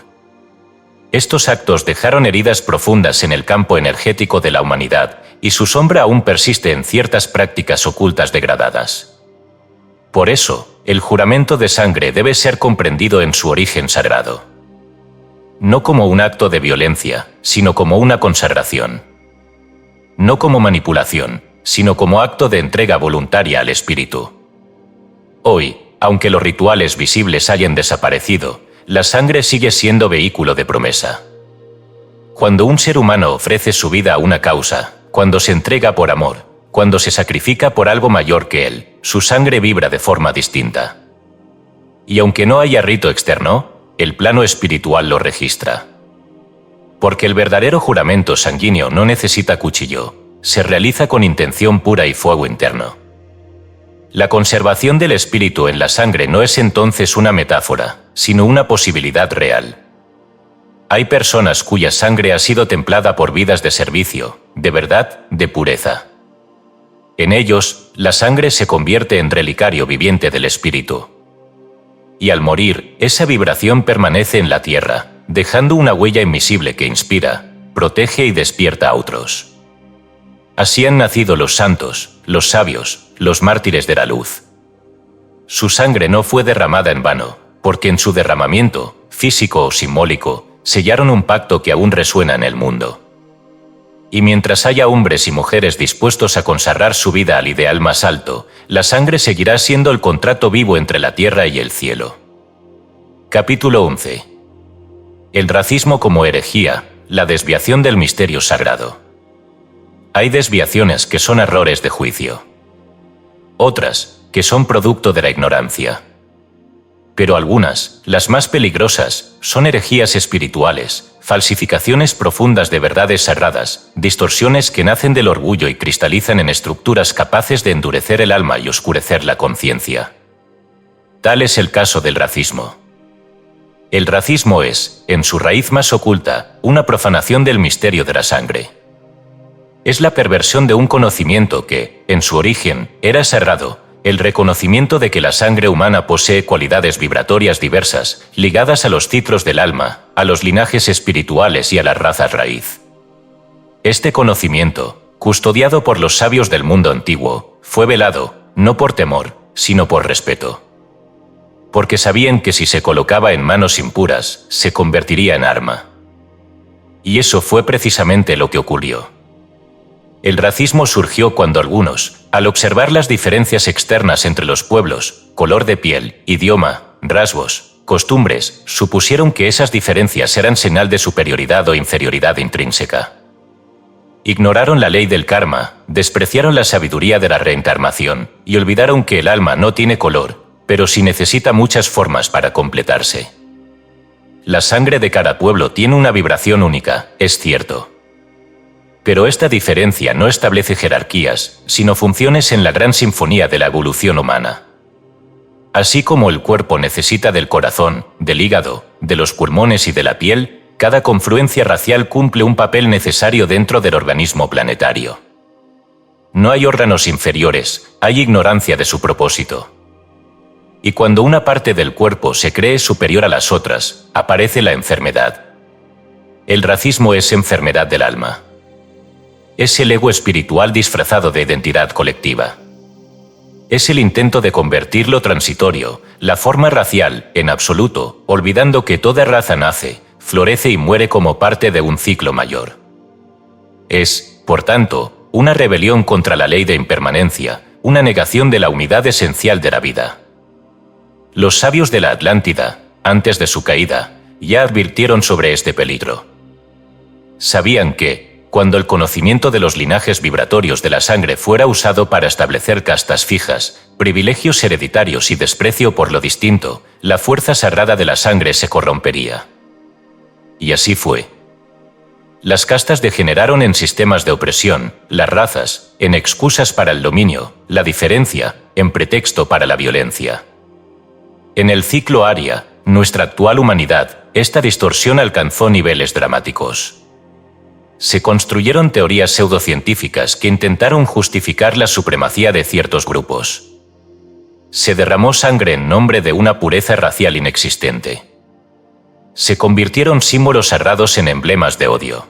Estos actos dejaron heridas profundas en el campo energético de la humanidad, y su sombra aún persiste en ciertas prácticas ocultas degradadas. Por eso, el juramento de sangre debe ser comprendido en su origen sagrado. No como un acto de violencia, sino como una consagración. No como manipulación, sino como acto de entrega voluntaria al espíritu. Hoy, aunque los rituales visibles hayan desaparecido, la sangre sigue siendo vehículo de promesa. Cuando un ser humano ofrece su vida a una causa, cuando se entrega por amor, cuando se sacrifica por algo mayor que él, su sangre vibra de forma distinta. Y aunque no haya rito externo, el plano espiritual lo registra. Porque el verdadero juramento sanguíneo no necesita cuchillo, se realiza con intención pura y fuego interno. La conservación del espíritu en la sangre no es entonces una metáfora, sino una posibilidad real. Hay personas cuya sangre ha sido templada por vidas de servicio, de verdad, de pureza. En ellos, la sangre se convierte en relicario viviente del espíritu. Y al morir, esa vibración permanece en la tierra, dejando una huella invisible que inspira, protege y despierta a otros. Así han nacido los santos, los sabios, los mártires de la luz. Su sangre no fue derramada en vano, porque en su derramamiento, físico o simbólico, sellaron un pacto que aún resuena en el mundo. Y mientras haya hombres y mujeres dispuestos a consagrar su vida al ideal más alto, la sangre seguirá siendo el contrato vivo entre la tierra y el cielo. Capítulo 11. El racismo como herejía, la desviación del misterio sagrado. Hay desviaciones que son errores de juicio. Otras, que son producto de la ignorancia. Pero algunas, las más peligrosas, son herejías espirituales, falsificaciones profundas de verdades sagradas, distorsiones que nacen del orgullo y cristalizan en estructuras capaces de endurecer el alma y oscurecer la conciencia. Tal es el caso del racismo. El racismo es, en su raíz más oculta, una profanación del misterio de la sangre. Es la perversión de un conocimiento que, en su origen, era sagrado, el reconocimiento de que la sangre humana posee cualidades vibratorias diversas, ligadas a los ciclos del alma, a los linajes espirituales y a las razas raíz. Este conocimiento, custodiado por los sabios del mundo antiguo, fue velado, no por temor, sino por respeto. Porque sabían que si se colocaba en manos impuras, se convertiría en arma. Y eso fue precisamente lo que ocurrió. El racismo surgió cuando algunos, al observar las diferencias externas entre los pueblos, color de piel, idioma, rasgos, costumbres, supusieron que esas diferencias eran señal de superioridad o inferioridad intrínseca. Ignoraron la ley del karma, despreciaron la sabiduría de la reencarnación y olvidaron que el alma no tiene color, pero sí necesita muchas formas para completarse. La sangre de cada pueblo tiene una vibración única, es cierto. Pero esta diferencia no establece jerarquías, sino funciones en la gran sinfonía de la evolución humana. Así como el cuerpo necesita del corazón, del hígado, de los pulmones y de la piel, cada confluencia racial cumple un papel necesario dentro del organismo planetario. No hay órganos inferiores, hay ignorancia de su propósito. Y cuando una parte del cuerpo se cree superior a las otras, aparece la enfermedad. El racismo es enfermedad del alma. Es el ego espiritual disfrazado de identidad colectiva. Es el intento de convertir lo transitorio, la forma racial, en absoluto, olvidando que toda raza nace, florece y muere como parte de un ciclo mayor. Es, por tanto, una rebelión contra la ley de impermanencia, una negación de la unidad esencial de la vida. Los sabios de la Atlántida, antes de su caída, ya advirtieron sobre este peligro. Sabían que, cuando el conocimiento de los linajes vibratorios de la sangre fuera usado para establecer castas fijas, privilegios hereditarios y desprecio por lo distinto, la fuerza sagrada de la sangre se corrompería. Y así fue. Las castas degeneraron en sistemas de opresión, las razas, en excusas para el dominio, la diferencia, en pretexto para la violencia. En el ciclo Aria, nuestra actual humanidad, esta distorsión alcanzó niveles dramáticos. Se construyeron teorías pseudocientíficas que intentaron justificar la supremacía de ciertos grupos. Se derramó sangre en nombre de una pureza racial inexistente. Se convirtieron símbolos sagrados en emblemas de odio.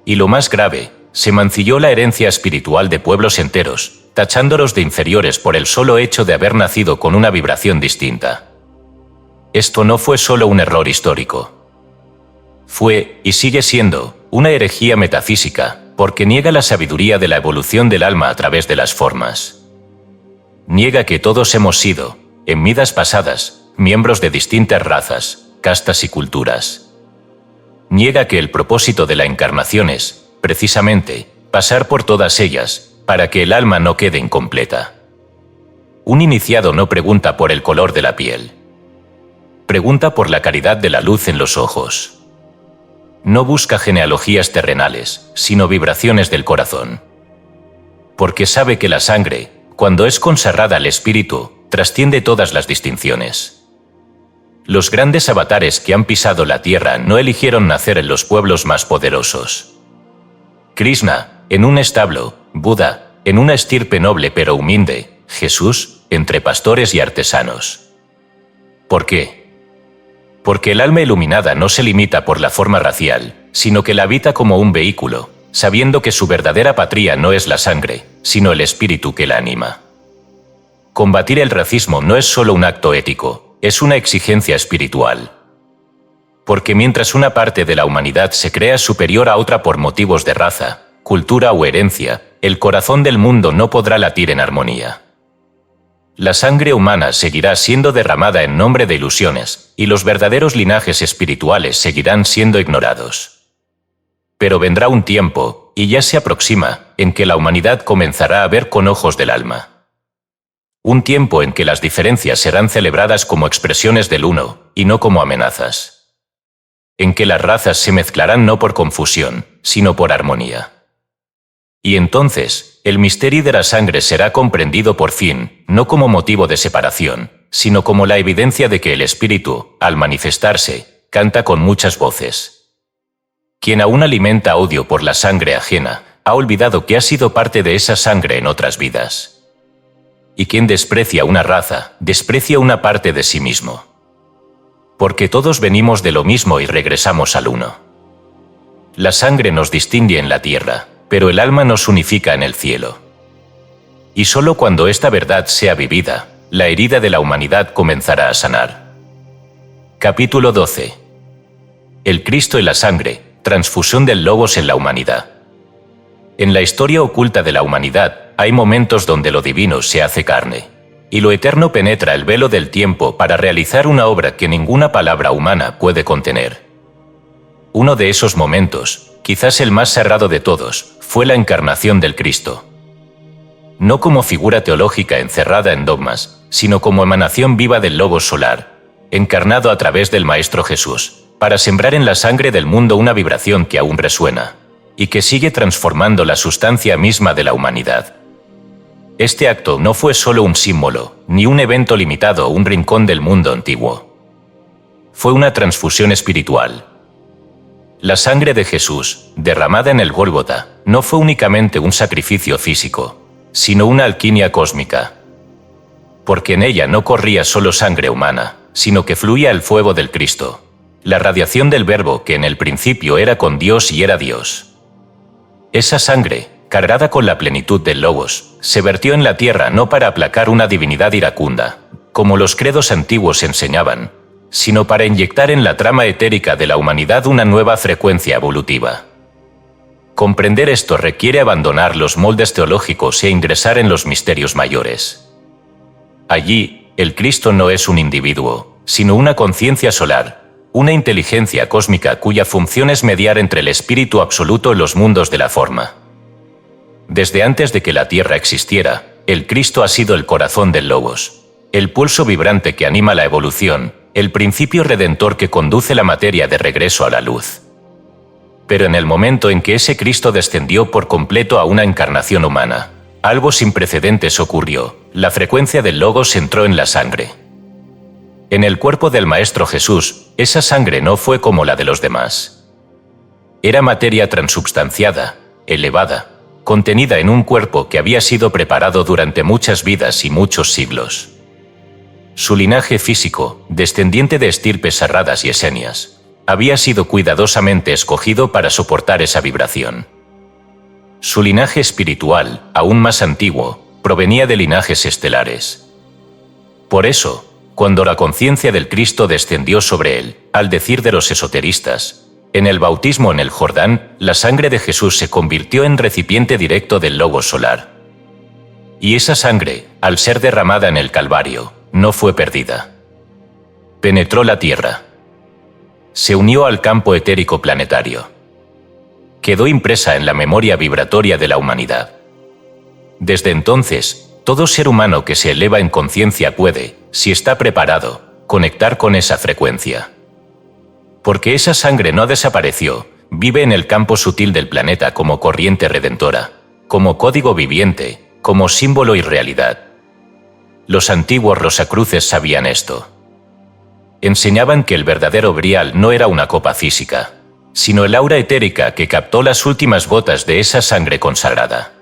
Y lo más grave, se mancilló la herencia espiritual de pueblos enteros, tachándolos de inferiores por el solo hecho de haber nacido con una vibración distinta. Esto no fue solo un error histórico. Fue, y sigue siendo, una herejía metafísica, porque niega la sabiduría de la evolución del alma a través de las formas. Niega que todos hemos sido, en vidas pasadas, miembros de distintas razas, castas y culturas. Niega que el propósito de la encarnación es, precisamente, pasar por todas ellas, para que el alma no quede incompleta. Un iniciado no pregunta por el color de la piel. Pregunta por la claridad de la luz en los ojos. No busca genealogías terrenales, sino vibraciones del corazón. Porque sabe que la sangre, cuando es consagrada al espíritu, trasciende todas las distinciones. Los grandes avatares que han pisado la tierra no eligieron nacer en los pueblos más poderosos. Krishna, en un establo, Buda, en una estirpe noble pero humilde, Jesús, entre pastores y artesanos. ¿Por qué? Porque el alma iluminada no se limita por la forma racial, sino que la habita como un vehículo, sabiendo que su verdadera patria no es la sangre, sino el espíritu que la anima. Combatir el racismo no es solo un acto ético, es una exigencia espiritual. Porque mientras una parte de la humanidad se crea superior a otra por motivos de raza, cultura o herencia, el corazón del mundo no podrá latir en armonía. La sangre humana seguirá siendo derramada en nombre de ilusiones, y los verdaderos linajes espirituales seguirán siendo ignorados. Pero vendrá un tiempo, y ya se aproxima, en que la humanidad comenzará a ver con ojos del alma. Un tiempo en que las diferencias serán celebradas como expresiones del uno, y no como amenazas. En que las razas se mezclarán no por confusión, sino por armonía. Y entonces, el misterio de la sangre será comprendido por fin, no como motivo de separación, sino como la evidencia de que el espíritu, al manifestarse, canta con muchas voces. Quien aún alimenta odio por la sangre ajena, ha olvidado que ha sido parte de esa sangre en otras vidas. Y quien desprecia una raza, desprecia una parte de sí mismo. Porque todos venimos de lo mismo y regresamos al uno. La sangre nos distingue en la tierra, pero el alma nos unifica en el cielo. Y solo cuando esta verdad sea vivida, la herida de la humanidad comenzará a sanar. Capítulo 12. El Cristo y la sangre, transfusión del Logos en la humanidad. En la historia oculta de la humanidad hay momentos donde lo divino se hace carne, y lo eterno penetra el velo del tiempo para realizar una obra que ninguna palabra humana puede contener. Uno de esos momentos, quizás el más sagrado de todos, fue la encarnación del Cristo. No como figura teológica encerrada en dogmas, sino como emanación viva del Logos solar, encarnado a través del Maestro Jesús, para sembrar en la sangre del mundo una vibración que aún resuena, y que sigue transformando la sustancia misma de la humanidad. Este acto no fue solo un símbolo, ni un evento limitado a un rincón del mundo antiguo. Fue una transfusión espiritual. La sangre de Jesús, derramada en el Gólgota, no fue únicamente un sacrificio físico, sino una alquimia cósmica. Porque en ella no corría solo sangre humana, sino que fluía el fuego del Cristo, la radiación del Verbo que en el principio era con Dios y era Dios. Esa sangre, cargada con la plenitud del Logos, se vertió en la tierra no para aplacar una divinidad iracunda, como los credos antiguos enseñaban, sino para inyectar en la trama etérica de la humanidad una nueva frecuencia evolutiva. Comprender esto requiere abandonar los moldes teológicos e ingresar en los misterios mayores. Allí, el Cristo no es un individuo, sino una conciencia solar, una inteligencia cósmica cuya función es mediar entre el espíritu absoluto y los mundos de la forma. Desde antes de que la Tierra existiera, el Cristo ha sido el corazón del Logos, el pulso vibrante que anima la evolución, el principio redentor que conduce la materia de regreso a la luz. Pero en el momento en que ese Cristo descendió por completo a una encarnación humana, algo sin precedentes ocurrió, la frecuencia del Logos entró en la sangre. En el cuerpo del Maestro Jesús, esa sangre no fue como la de los demás. Era materia transubstanciada, elevada, contenida en un cuerpo que había sido preparado durante muchas vidas y muchos siglos. Su linaje físico, descendiente de estirpes sarradas y esenias, había sido cuidadosamente escogido para soportar esa vibración. Su linaje espiritual, aún más antiguo, provenía de linajes estelares. Por eso, cuando la conciencia del Cristo descendió sobre él, al decir de los esoteristas, en el bautismo en el Jordán, la sangre de Jesús se convirtió en recipiente directo del Logos solar. Y esa sangre, al ser derramada en el Calvario, no fue perdida. Penetró la tierra. Se unió al campo etérico planetario. Quedó impresa en la memoria vibratoria de la humanidad. Desde entonces, todo ser humano que se eleva en conciencia puede, si está preparado, conectar con esa frecuencia. Porque esa sangre no desapareció, vive en el campo sutil del planeta como corriente redentora, como código viviente, como símbolo y realidad. Los antiguos rosacruces sabían esto. Enseñaban que el verdadero grial no era una copa física, sino el aura etérica que captó las últimas gotas de esa sangre consagrada.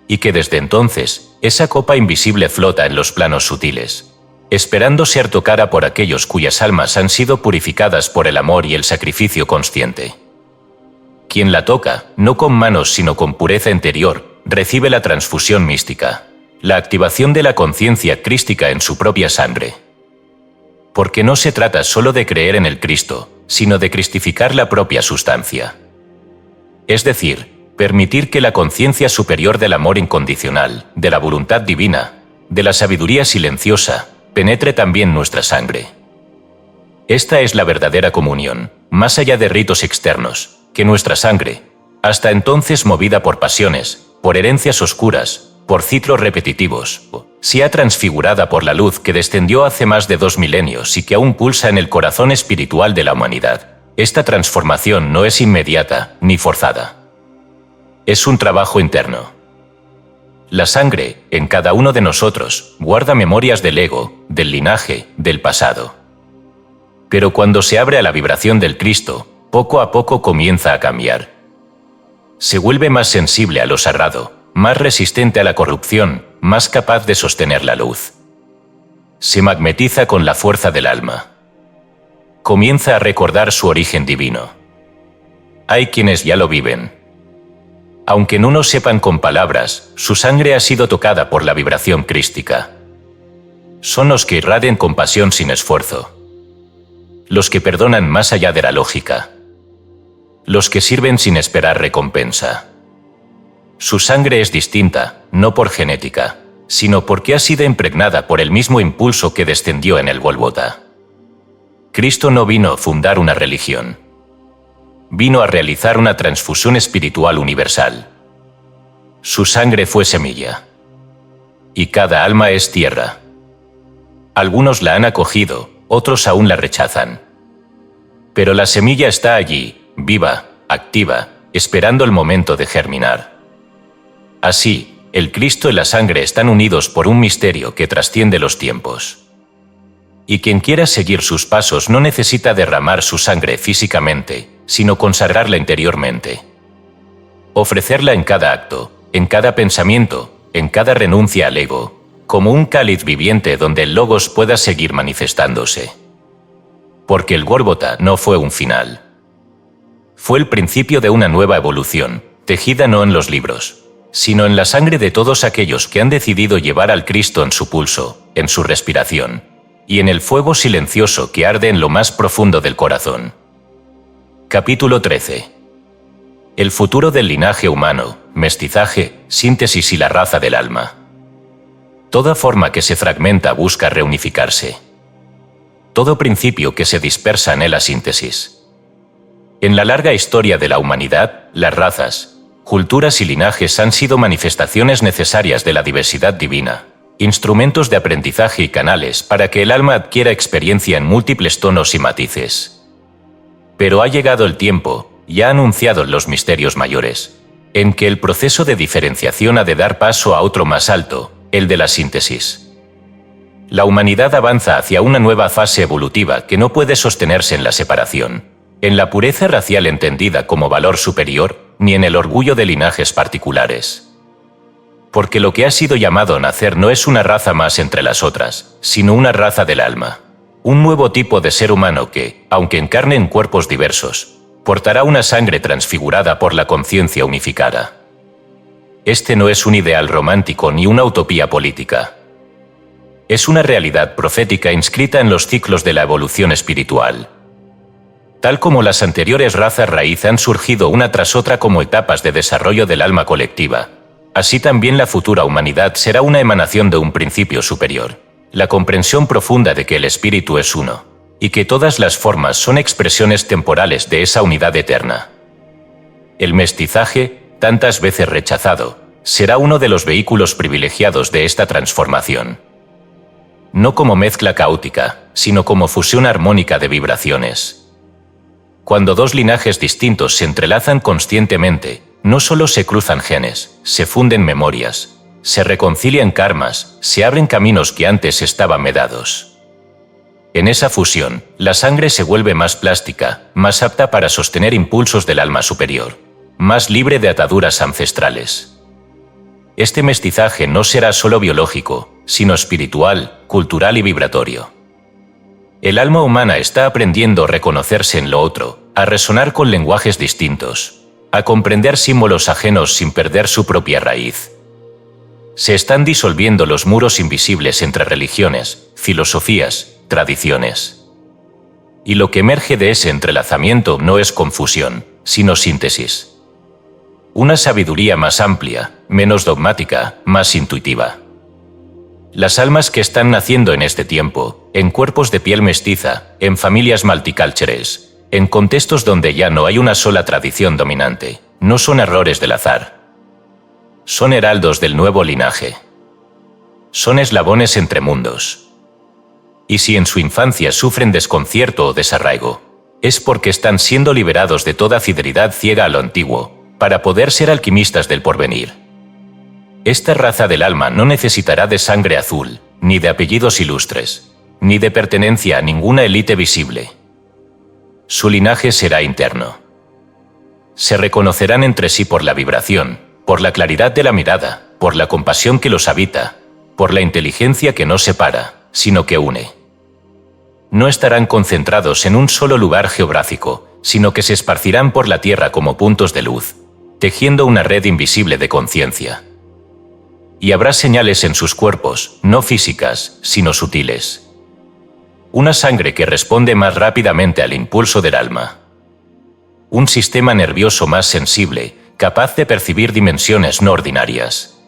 Y que desde entonces, esa copa invisible flota en los planos sutiles, esperando ser tocada por aquellos cuyas almas han sido purificadas por el amor y el sacrificio consciente. Quien la toca, no con manos sino con pureza interior, recibe la transfusión mística, la activación de la conciencia crística en su propia sangre. Porque no se trata solo de creer en el Cristo, sino de cristificar la propia sustancia. Es decir, permitir que la conciencia superior del amor incondicional, de la voluntad divina, de la sabiduría silenciosa, penetre también nuestra sangre. Esta es la verdadera comunión, más allá de ritos externos, que nuestra sangre, hasta entonces movida por pasiones, por herencias oscuras, por ciclos repetitivos, sea transfigurada por la luz que descendió hace más de 2 milenios y que aún pulsa en el corazón espiritual de la humanidad. Esta transformación no es inmediata ni forzada. Es un trabajo interno. La sangre, en cada uno de nosotros, guarda memorias del ego, del linaje, del pasado. Pero cuando se abre a la vibración del Cristo, poco a poco comienza a cambiar. Se vuelve más sensible a lo sagrado, más resistente a la corrupción, más capaz de sostener la luz. Se magnetiza con la fuerza del alma. Comienza a recordar su origen divino. Hay quienes ya lo viven. Aunque no lo sepan con palabras, su sangre ha sido tocada por la vibración crística. Son los que irradian compasión sin esfuerzo. Los que perdonan más allá de la lógica. Los que sirven sin esperar recompensa. Su sangre es distinta, no por genética, sino porque ha sido impregnada por el mismo impulso que descendió en el Gólgota. Cristo no vino a fundar una religión. Vino a realizar una transfusión espiritual universal. Su sangre fue semilla. Y cada alma es tierra. Algunos la han acogido, otros aún la rechazan. Pero la semilla está allí, viva, activa, esperando el momento de germinar. Así, el Cristo y la sangre están unidos por un misterio que trasciende los tiempos. Y quien quiera seguir sus pasos no necesita derramar su sangre físicamente, sino consagrarla interiormente. Ofrecerla en cada acto, en cada pensamiento, en cada renuncia al ego, como un cáliz viviente donde el Logos pueda seguir manifestándose. Porque el Gólgota no fue un final. Fue el principio de una nueva evolución, tejida no en los libros, sino en la sangre de todos aquellos que han decidido llevar al Cristo en su pulso, en su respiración, y en el fuego silencioso que arde en lo más profundo del corazón. Capítulo 13. El futuro del linaje humano, mestizaje, síntesis y la raza del alma. Toda forma que se fragmenta busca reunificarse. Todo principio que se dispersa anhela síntesis. En la larga historia de la humanidad, las razas, culturas y linajes han sido manifestaciones necesarias de la diversidad divina, instrumentos de aprendizaje y canales para que el alma adquiera experiencia en múltiples tonos y matices. Pero ha llegado el tiempo, y ha anunciado los misterios mayores, en que el proceso de diferenciación ha de dar paso a otro más alto, el de la síntesis. La humanidad avanza hacia una nueva fase evolutiva que no puede sostenerse en la separación, en la pureza racial entendida como valor superior, ni en el orgullo de linajes particulares. Porque lo que ha sido llamado nacer no es una raza más entre las otras, sino una raza del alma. Un nuevo tipo de ser humano que, aunque encarne en cuerpos diversos, portará una sangre transfigurada por la conciencia unificada. Este no es un ideal romántico ni una utopía política. Es una realidad profética inscrita en los ciclos de la evolución espiritual. Tal como las anteriores razas raíz han surgido una tras otra como etapas de desarrollo del alma colectiva, así también la futura humanidad será una emanación de un principio superior, la comprensión profunda de que el espíritu es uno, y que todas las formas son expresiones temporales de esa unidad eterna. El mestizaje, tantas veces rechazado, será uno de los vehículos privilegiados de esta transformación. No como mezcla caótica, sino como fusión armónica de vibraciones. Cuando dos linajes distintos se entrelazan conscientemente, no solo se cruzan genes, se funden memorias, se reconcilian karmas, se abren caminos que antes estaban vedados. En esa fusión, la sangre se vuelve más plástica, más apta para sostener impulsos del alma superior, más libre de ataduras ancestrales. Este mestizaje no será solo biológico, sino espiritual, cultural y vibratorio. El alma humana está aprendiendo a reconocerse en lo otro, a resonar con lenguajes distintos, a comprender símbolos ajenos sin perder su propia raíz. Se están disolviendo los muros invisibles entre religiones, filosofías, tradiciones. Y lo que emerge de ese entrelazamiento no es confusión, sino síntesis. Una sabiduría más amplia, menos dogmática, más intuitiva. Las almas que están naciendo en este tiempo, en cuerpos de piel mestiza, en familias multiculturales, en contextos donde ya no hay una sola tradición dominante, no son errores del azar. Son heraldos del nuevo linaje. Son eslabones entre mundos. Y si en su infancia sufren desconcierto o desarraigo, es porque están siendo liberados de toda fidelidad ciega a lo antiguo, para poder ser alquimistas del porvenir. Esta raza del alma no necesitará de sangre azul, ni de apellidos ilustres, ni de pertenencia a ninguna élite visible. Su linaje será interno. Se reconocerán entre sí por la vibración, por la claridad de la mirada, por la compasión que los habita, por la inteligencia que no separa, sino que une. No estarán concentrados en un solo lugar geográfico, sino que se esparcirán por la tierra como puntos de luz, tejiendo una red invisible de conciencia. Y habrá señales en sus cuerpos, no físicas, sino sutiles. Una sangre que responde más rápidamente al impulso del alma. Un sistema nervioso más sensible, capaz de percibir dimensiones no ordinarias.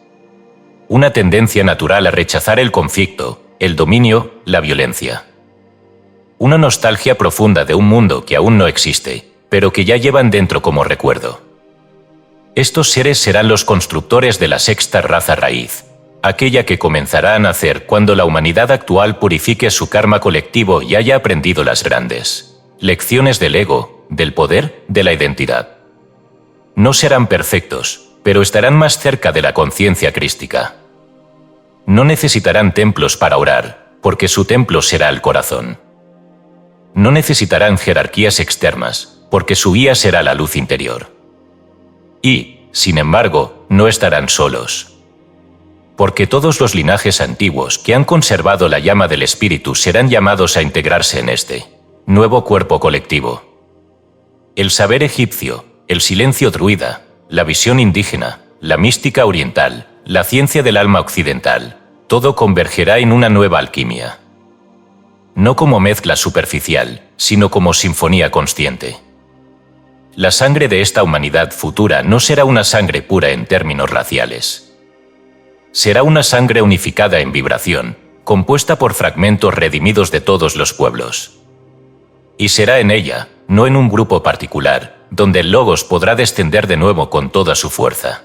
Una tendencia natural a rechazar el conflicto, el dominio, la violencia. Una nostalgia profunda de un mundo que aún no existe, pero que ya llevan dentro como recuerdo. Estos seres serán los constructores de la sexta raza raíz, aquella que comenzará a nacer cuando la humanidad actual purifique su karma colectivo y haya aprendido las grandes lecciones del ego, del poder, de la identidad. No serán perfectos, pero estarán más cerca de la conciencia crística. No necesitarán templos para orar, porque su templo será el corazón. No necesitarán jerarquías externas, porque su guía será la luz interior. Y, sin embargo, no estarán solos. Porque todos los linajes antiguos que han conservado la llama del espíritu serán llamados a integrarse en este nuevo cuerpo colectivo. El saber egipcio, el silencio druida, la visión indígena, la mística oriental, la ciencia del alma occidental, todo convergerá en una nueva alquimia. No como mezcla superficial, sino como sinfonía consciente. La sangre de esta humanidad futura no será una sangre pura en términos raciales. Será una sangre unificada en vibración, compuesta por fragmentos redimidos de todos los pueblos. Y será en ella, no en un grupo particular, donde el Logos podrá descender de nuevo con toda su fuerza.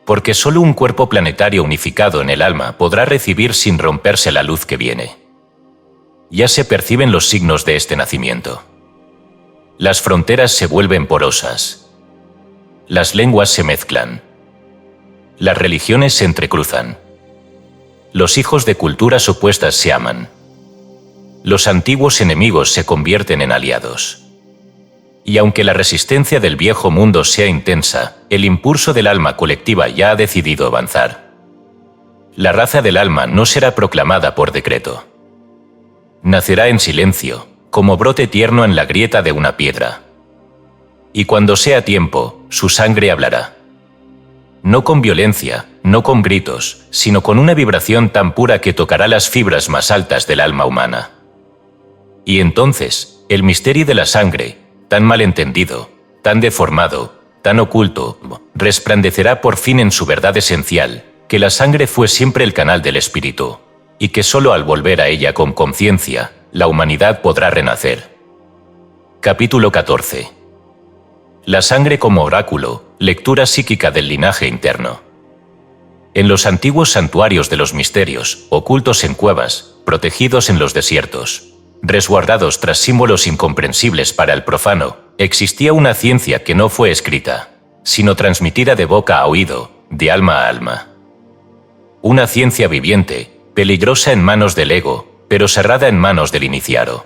Porque solo un cuerpo planetario unificado en el alma podrá recibir sin romperse la luz que viene. Ya se perciben los signos de este nacimiento. Las fronteras se vuelven porosas. Las lenguas se mezclan. Las religiones se entrecruzan. Los hijos de culturas opuestas se aman. Los antiguos enemigos se convierten en aliados. Y aunque la resistencia del viejo mundo sea intensa, el impulso del alma colectiva ya ha decidido avanzar. La raza del alma no será proclamada por decreto. Nacerá en silencio, como brote tierno en la grieta de una piedra. Y cuando sea tiempo, su sangre hablará. No con violencia, no con gritos, sino con una vibración tan pura que tocará las fibras más altas del alma humana. Y entonces, el misterio de la sangre, tan mal entendido, tan deformado, tan oculto, resplandecerá por fin en su verdad esencial, que la sangre fue siempre el canal del espíritu, y que solo al volver a ella con conciencia, la humanidad podrá renacer. Capítulo 14. La sangre como oráculo, lectura psíquica del linaje interno. En los antiguos santuarios de los misterios, ocultos en cuevas, protegidos en los desiertos, resguardados tras símbolos incomprensibles para el profano, existía una ciencia que no fue escrita, sino transmitida de boca a oído, de alma a alma. Una ciencia viviente, peligrosa en manos del ego, pero cerrada en manos del iniciado.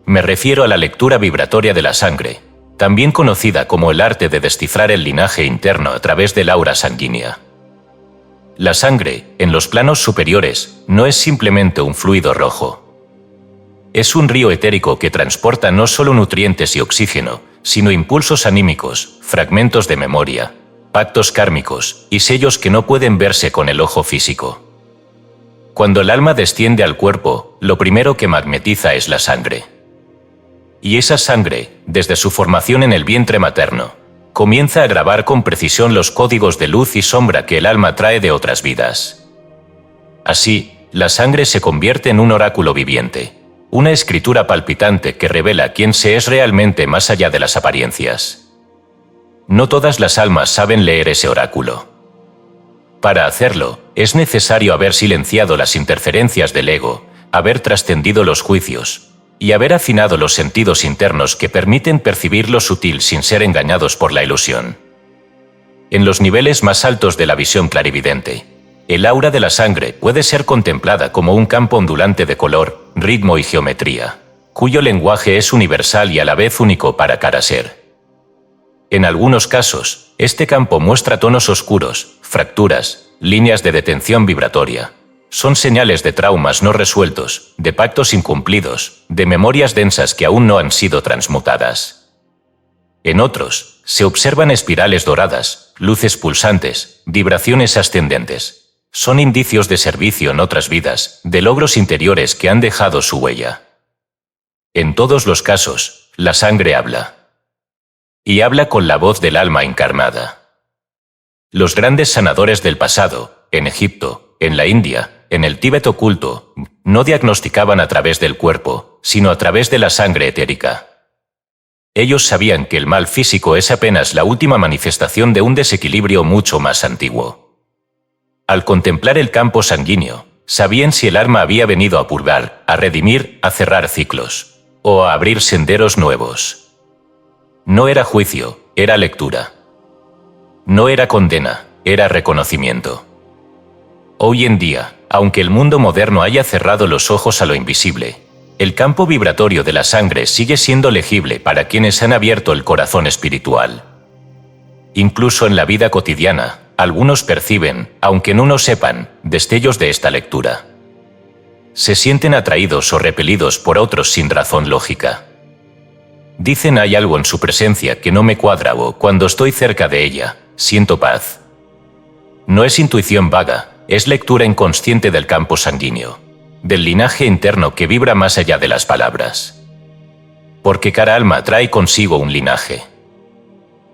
Me refiero a la lectura vibratoria de la sangre, también conocida como el arte de descifrar el linaje interno a través del aura sanguínea. La sangre, en los planos superiores, no es simplemente un fluido rojo. Es un río etérico que transporta no solo nutrientes y oxígeno, sino impulsos anímicos, fragmentos de memoria, pactos kármicos y sellos que no pueden verse con el ojo físico. Cuando el alma desciende al cuerpo, lo primero que magnetiza es la sangre. Y esa sangre, desde su formación en el vientre materno, comienza a grabar con precisión los códigos de luz y sombra que el alma trae de otras vidas. Así, la sangre se convierte en un oráculo viviente, una escritura palpitante que revela quién se es realmente más allá de las apariencias. No todas las almas saben leer ese oráculo. Para hacerlo, es necesario haber silenciado las interferencias del ego, haber trascendido los juicios, y haber afinado los sentidos internos que permiten percibir lo sutil sin ser engañados por la ilusión. En los niveles más altos de la visión clarividente, el aura de la sangre puede ser contemplada como un campo ondulante de color, ritmo y geometría, cuyo lenguaje es universal y a la vez único para cada ser. En algunos casos, este campo muestra tonos oscuros, fracturas, líneas de detención vibratoria. Son señales de traumas no resueltos, de pactos incumplidos, de memorias densas que aún no han sido transmutadas. En otros, se observan espirales doradas, luces pulsantes, vibraciones ascendentes. Son indicios de servicio en otras vidas, de logros interiores que han dejado su huella. En todos los casos, la sangre habla. y habla con la voz del alma encarnada. Los grandes sanadores del pasado, en Egipto, en la India, en el Tíbet oculto, no diagnosticaban a través del cuerpo, sino a través de la sangre etérica. Ellos sabían que el mal físico es apenas la última manifestación de un desequilibrio mucho más antiguo. Al contemplar el campo sanguíneo, sabían si el alma había venido a purgar, a redimir, a cerrar ciclos, o a abrir senderos nuevos. No era juicio, era lectura. No era condena, era reconocimiento. Hoy en día, aunque el mundo moderno haya cerrado los ojos a lo invisible, el campo vibratorio de la sangre sigue siendo legible para quienes han abierto el corazón espiritual. Incluso en la vida cotidiana, algunos perciben, aunque no lo sepan, destellos de esta lectura. Se sienten atraídos o repelidos por otros sin razón lógica. Dicen hay algo en su presencia que no me cuadra o cuando estoy cerca de ella, siento paz. No es intuición vaga, es lectura inconsciente del campo sanguíneo, del linaje interno que vibra más allá de las palabras. Porque cada alma trae consigo un linaje.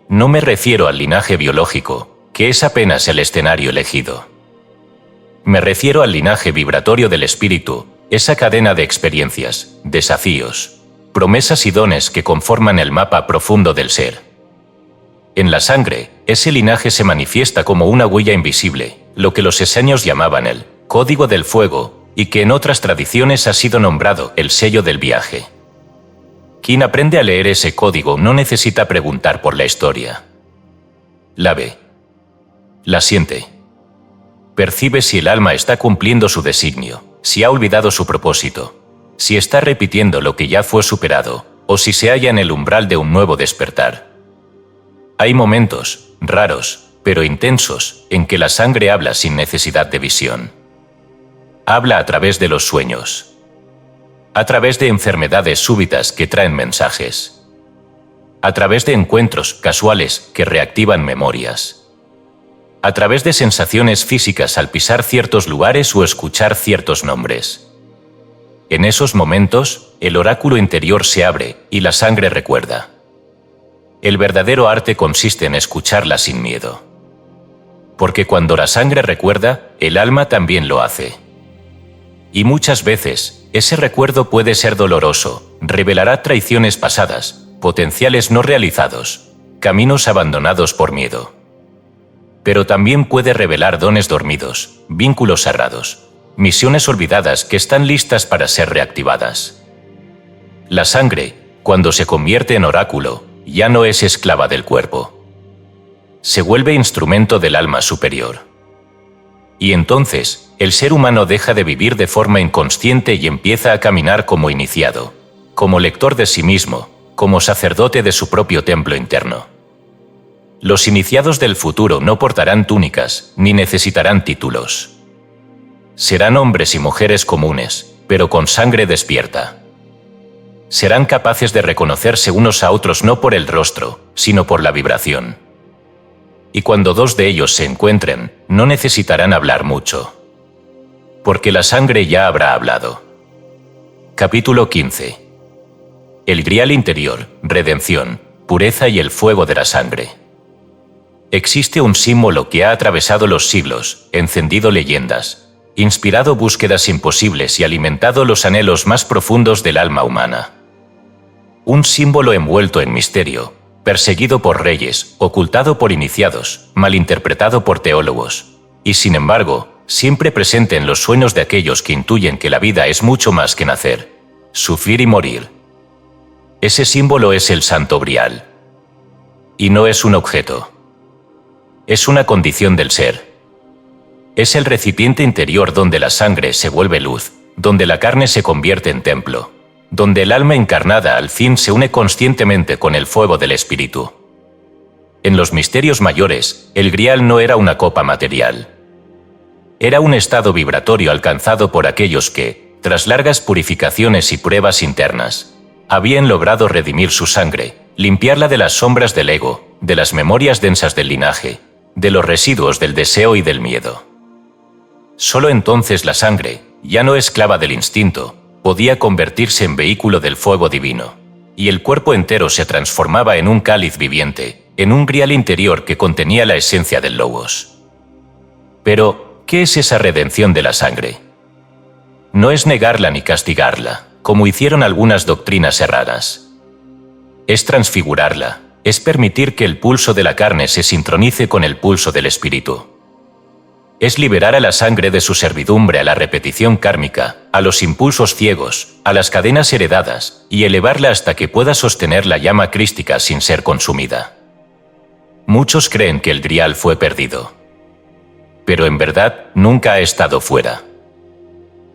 No me refiero al linaje biológico, que es apenas el escenario elegido. Me refiero al linaje vibratorio del espíritu, esa cadena de experiencias, desafíos, promesas y dones que conforman el mapa profundo del ser. En la sangre, ese linaje se manifiesta como una huella invisible, lo que los esenios llamaban el código del fuego, y que en otras tradiciones ha sido nombrado el sello del viaje. Quien aprende a leer ese código no necesita preguntar por la historia. La ve. La siente. Percibe si el alma está cumpliendo su designio, si ha olvidado su propósito, si está repitiendo lo que ya fue superado, o si se halla en el umbral de un nuevo despertar. Hay momentos, raros, pero intensos, en que la sangre habla sin necesidad de visión. Habla a través de los sueños. A través de enfermedades súbitas que traen mensajes. A través de encuentros casuales que reactivan memorias. A través de sensaciones físicas al pisar ciertos lugares o escuchar ciertos nombres. En esos momentos, el oráculo interior se abre y la sangre recuerda. El verdadero arte consiste en escucharla sin miedo. Porque cuando la sangre recuerda, el alma también lo hace. Y muchas veces, ese recuerdo puede ser doloroso, revelará traiciones pasadas, potenciales no realizados, caminos abandonados por miedo. Pero también puede revelar dones dormidos, vínculos cerrados, misiones olvidadas que están listas para ser reactivadas. La sangre, cuando se convierte en oráculo, ya no es esclava del cuerpo. Se vuelve instrumento del alma superior. Y entonces, el ser humano deja de vivir de forma inconsciente y empieza a caminar como iniciado, como lector de sí mismo, como sacerdote de su propio templo interno. Los iniciados del futuro no portarán túnicas, ni necesitarán títulos. Serán hombres y mujeres comunes, pero con sangre despierta. Serán capaces de reconocerse unos a otros no por el rostro, sino por la vibración. Y cuando dos de ellos se encuentren, no necesitarán hablar mucho. Porque la sangre ya habrá hablado. Capítulo 15. El grial interior, redención, pureza y el fuego de la sangre. Existe un símbolo que ha atravesado los siglos, encendido leyendas, inspirado búsquedas imposibles y alimentado los anhelos más profundos del alma humana. Un símbolo envuelto en misterio, perseguido por reyes, ocultado por iniciados, malinterpretado por teólogos, y sin embargo, siempre presente en los sueños de aquellos que intuyen que la vida es mucho más que nacer, sufrir y morir. Ese símbolo es el Santo Grial. Y no es un objeto. Es una condición del ser. Es el recipiente interior donde la sangre se vuelve luz, donde la carne se convierte en templo, donde el alma encarnada al fin se une conscientemente con el fuego del espíritu. En los misterios mayores, el grial no era una copa material. Era un estado vibratorio alcanzado por aquellos que, tras largas purificaciones y pruebas internas, habían logrado redimir su sangre, limpiarla de las sombras del ego, de las memorias densas del linaje, de los residuos del deseo y del miedo. Solo entonces la sangre, ya no esclava del instinto, podía convertirse en vehículo del fuego divino, y el cuerpo entero se transformaba en un cáliz viviente, en un grial interior que contenía la esencia del Logos. Pero, ¿qué es esa redención de la sangre? No es negarla ni castigarla, como hicieron algunas doctrinas erradas. Es transfigurarla, es permitir que el pulso de la carne se sincronice con el pulso del espíritu. Es liberar a la sangre de su servidumbre a la repetición kármica, a los impulsos ciegos, a las cadenas heredadas, y elevarla hasta que pueda sostener la llama crística sin ser consumida. Muchos creen que el grial fue perdido. Pero en verdad nunca ha estado fuera.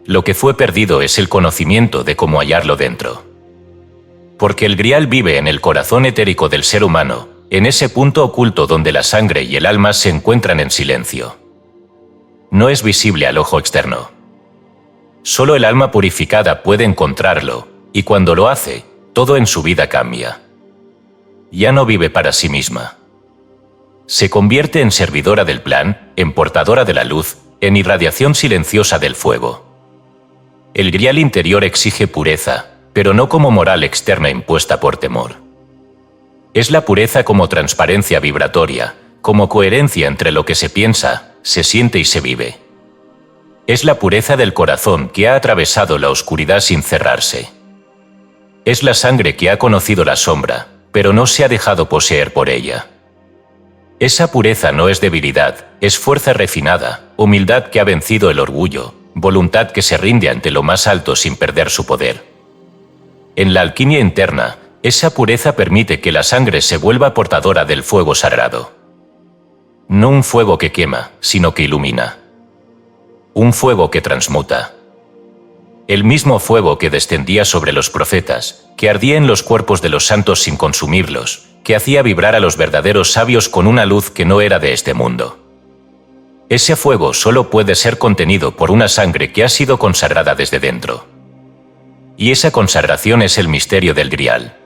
Lo que fue perdido es el conocimiento de cómo hallarlo dentro. Porque el grial vive en el corazón etérico del ser humano, en ese punto oculto donde la sangre y el alma se encuentran en silencio. No es visible al ojo externo. Solo el alma purificada puede encontrarlo, y cuando lo hace, todo en su vida cambia. Ya no vive para sí misma. Se convierte en servidora del plan, en portadora de la luz, en irradiación silenciosa del fuego. El grial interior exige pureza, pero no como moral externa impuesta por temor. Es la pureza como transparencia vibratoria, como coherencia entre lo que se piensa, se siente y se vive. Es la pureza del corazón que ha atravesado la oscuridad sin cerrarse. Es la sangre que ha conocido la sombra, pero no se ha dejado poseer por ella. Esa pureza no es debilidad, es fuerza refinada, humildad que ha vencido el orgullo, voluntad que se rinde ante lo más alto sin perder su poder. En la alquimia interna, esa pureza permite que la sangre se vuelva portadora del fuego sagrado. No un fuego que quema, sino que ilumina. Un fuego que transmuta. El mismo fuego que descendía sobre los profetas, que ardía en los cuerpos de los santos sin consumirlos, que hacía vibrar a los verdaderos sabios con una luz que no era de este mundo. Ese fuego solo puede ser contenido por una sangre que ha sido consagrada desde dentro. Y esa consagración es el misterio del grial.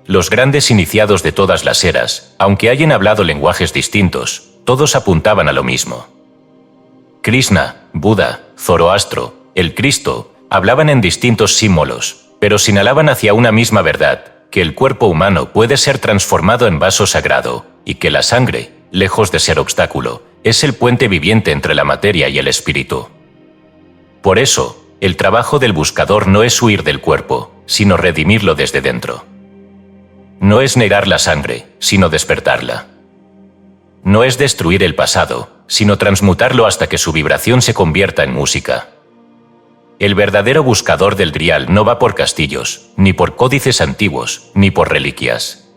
Los grandes iniciados de todas las eras, aunque hayan hablado lenguajes distintos, todos apuntaban a lo mismo. Krishna, Buda, Zoroastro, el Cristo, hablaban en distintos símbolos, pero señalaban hacia una misma verdad, que el cuerpo humano puede ser transformado en vaso sagrado, y que la sangre, lejos de ser obstáculo, es el puente viviente entre la materia y el espíritu. Por eso, el trabajo del buscador no es huir del cuerpo, sino redimirlo desde dentro. No es negar la sangre, sino despertarla. No es destruir el pasado, sino transmutarlo hasta que su vibración se convierta en música. El verdadero buscador del grial no va por castillos, ni por códices antiguos, ni por reliquias.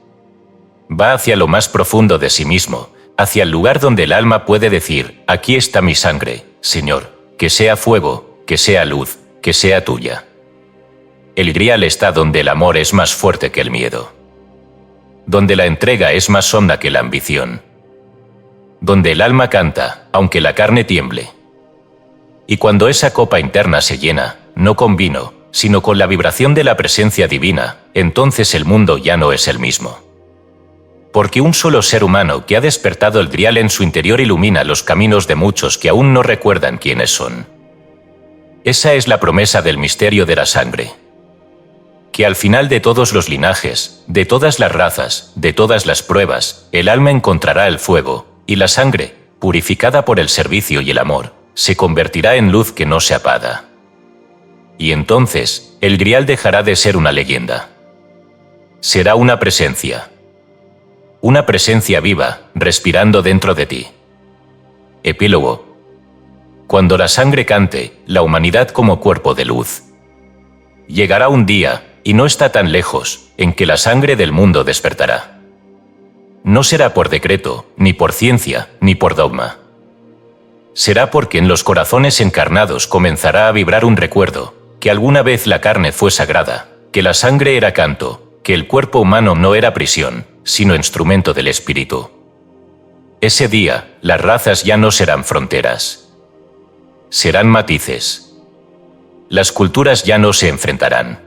Va hacia lo más profundo de sí mismo, hacia el lugar donde el alma puede decir: aquí está mi sangre, Señor, que sea fuego, que sea luz, que sea tuya. El grial está donde el amor es más fuerte que el miedo. Donde la entrega es más honda que la ambición. Donde el alma canta, aunque la carne tiemble. Y cuando esa copa interna se llena, no con vino, sino con la vibración de la presencia divina, entonces el mundo ya no es el mismo. Porque un solo ser humano que ha despertado el grial en su interior ilumina los caminos de muchos que aún no recuerdan quiénes son. Esa es la promesa del misterio de la sangre. Que al final de todos los linajes, de todas las razas, de todas las pruebas, el alma encontrará el fuego, y la sangre, purificada por el servicio y el amor, se convertirá en luz que no se apaga. Y entonces, el grial dejará de ser una leyenda. Será una presencia. Una presencia viva, respirando dentro de ti. Epílogo. Cuando la sangre cante, la humanidad como cuerpo de luz. Llegará un día, y no está tan lejos, en que la sangre del mundo despertará. No será por decreto, ni por ciencia, ni por dogma. Será porque en los corazones encarnados comenzará a vibrar un recuerdo, que alguna vez la carne fue sagrada, que la sangre era canto, que el cuerpo humano no era prisión, sino instrumento del espíritu. Ese día, las razas ya no serán fronteras. Serán matices. Las culturas ya no se enfrentarán.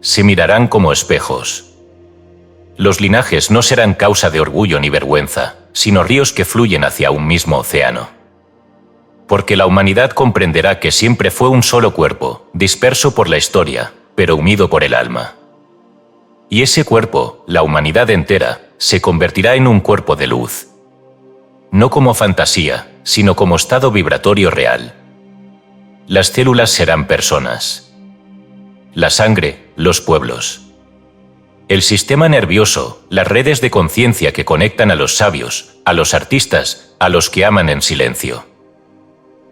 Se mirarán como espejos. Los linajes no serán causa de orgullo ni vergüenza, sino ríos que fluyen hacia un mismo océano. Porque la humanidad comprenderá que siempre fue un solo cuerpo, disperso por la historia, pero unido por el alma. Y ese cuerpo, la humanidad entera, se convertirá en un cuerpo de luz. No como fantasía, sino como estado vibratorio real. Las células serán personas. La sangre, los pueblos. El sistema nervioso, las redes de conciencia que conectan a los sabios, a los artistas, a los que aman en silencio.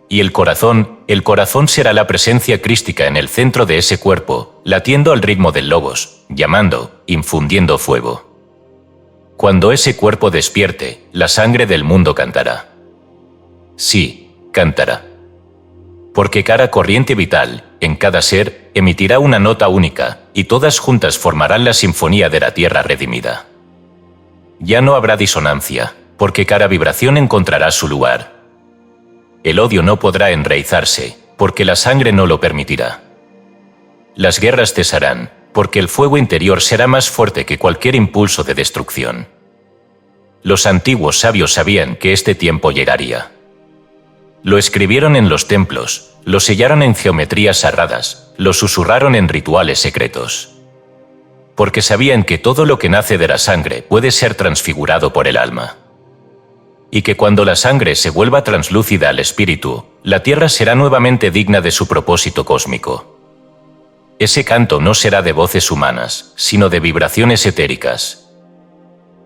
Y el corazón será la presencia crística en el centro de ese cuerpo, latiendo al ritmo del logos, llamando, infundiendo fuego. Cuando ese cuerpo despierte, la sangre del mundo cantará. Sí, cantará. Porque cada corriente vital, en cada ser, emitirá una nota única, y todas juntas formarán la sinfonía de la tierra redimida. Ya no habrá disonancia, porque cada vibración encontrará su lugar. El odio no podrá enraizarse, porque la sangre no lo permitirá. Las guerras cesarán, porque el fuego interior será más fuerte que cualquier impulso de destrucción. Los antiguos sabios sabían que este tiempo llegaría. Lo escribieron en los templos, lo sellaron en geometrías sagradas, lo susurraron en rituales secretos. Porque sabían que todo lo que nace de la sangre puede ser transfigurado por el alma. Y que cuando la sangre se vuelva translúcida al espíritu, la tierra será nuevamente digna de su propósito cósmico. Ese canto no será de voces humanas, sino de vibraciones etéricas.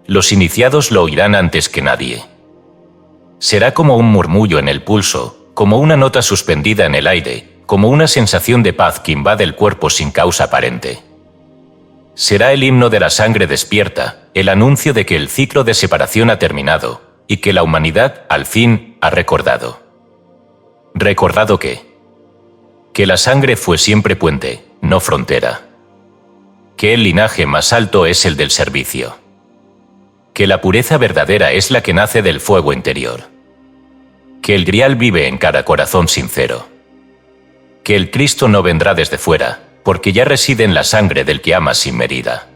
Los iniciados lo oirán antes que nadie. Será como un murmullo en el pulso, como una nota suspendida en el aire, como una sensación de paz que invade el cuerpo sin causa aparente. Será el himno de la sangre despierta, el anuncio de que el ciclo de separación ha terminado, y que la humanidad, al fin, ha recordado. ¿Recordado qué? Que la sangre fue siempre puente, no frontera. Que el linaje más alto es el del servicio. Que la pureza verdadera es la que nace del fuego interior. Que el grial vive en cada corazón sincero. Que el Cristo no vendrá desde fuera, porque ya reside en la sangre del que ama sin medida.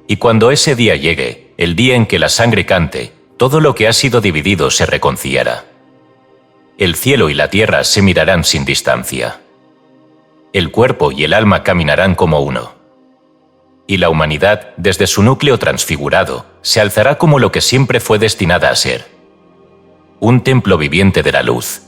Y cuando ese día llegue, el día en que la sangre cante, todo lo que ha sido dividido se reconciliará. El cielo y la tierra se mirarán sin distancia. El cuerpo y el alma caminarán como uno. Y la humanidad, desde su núcleo transfigurado, se alzará como lo que siempre fue destinada a ser. Un templo viviente de la luz,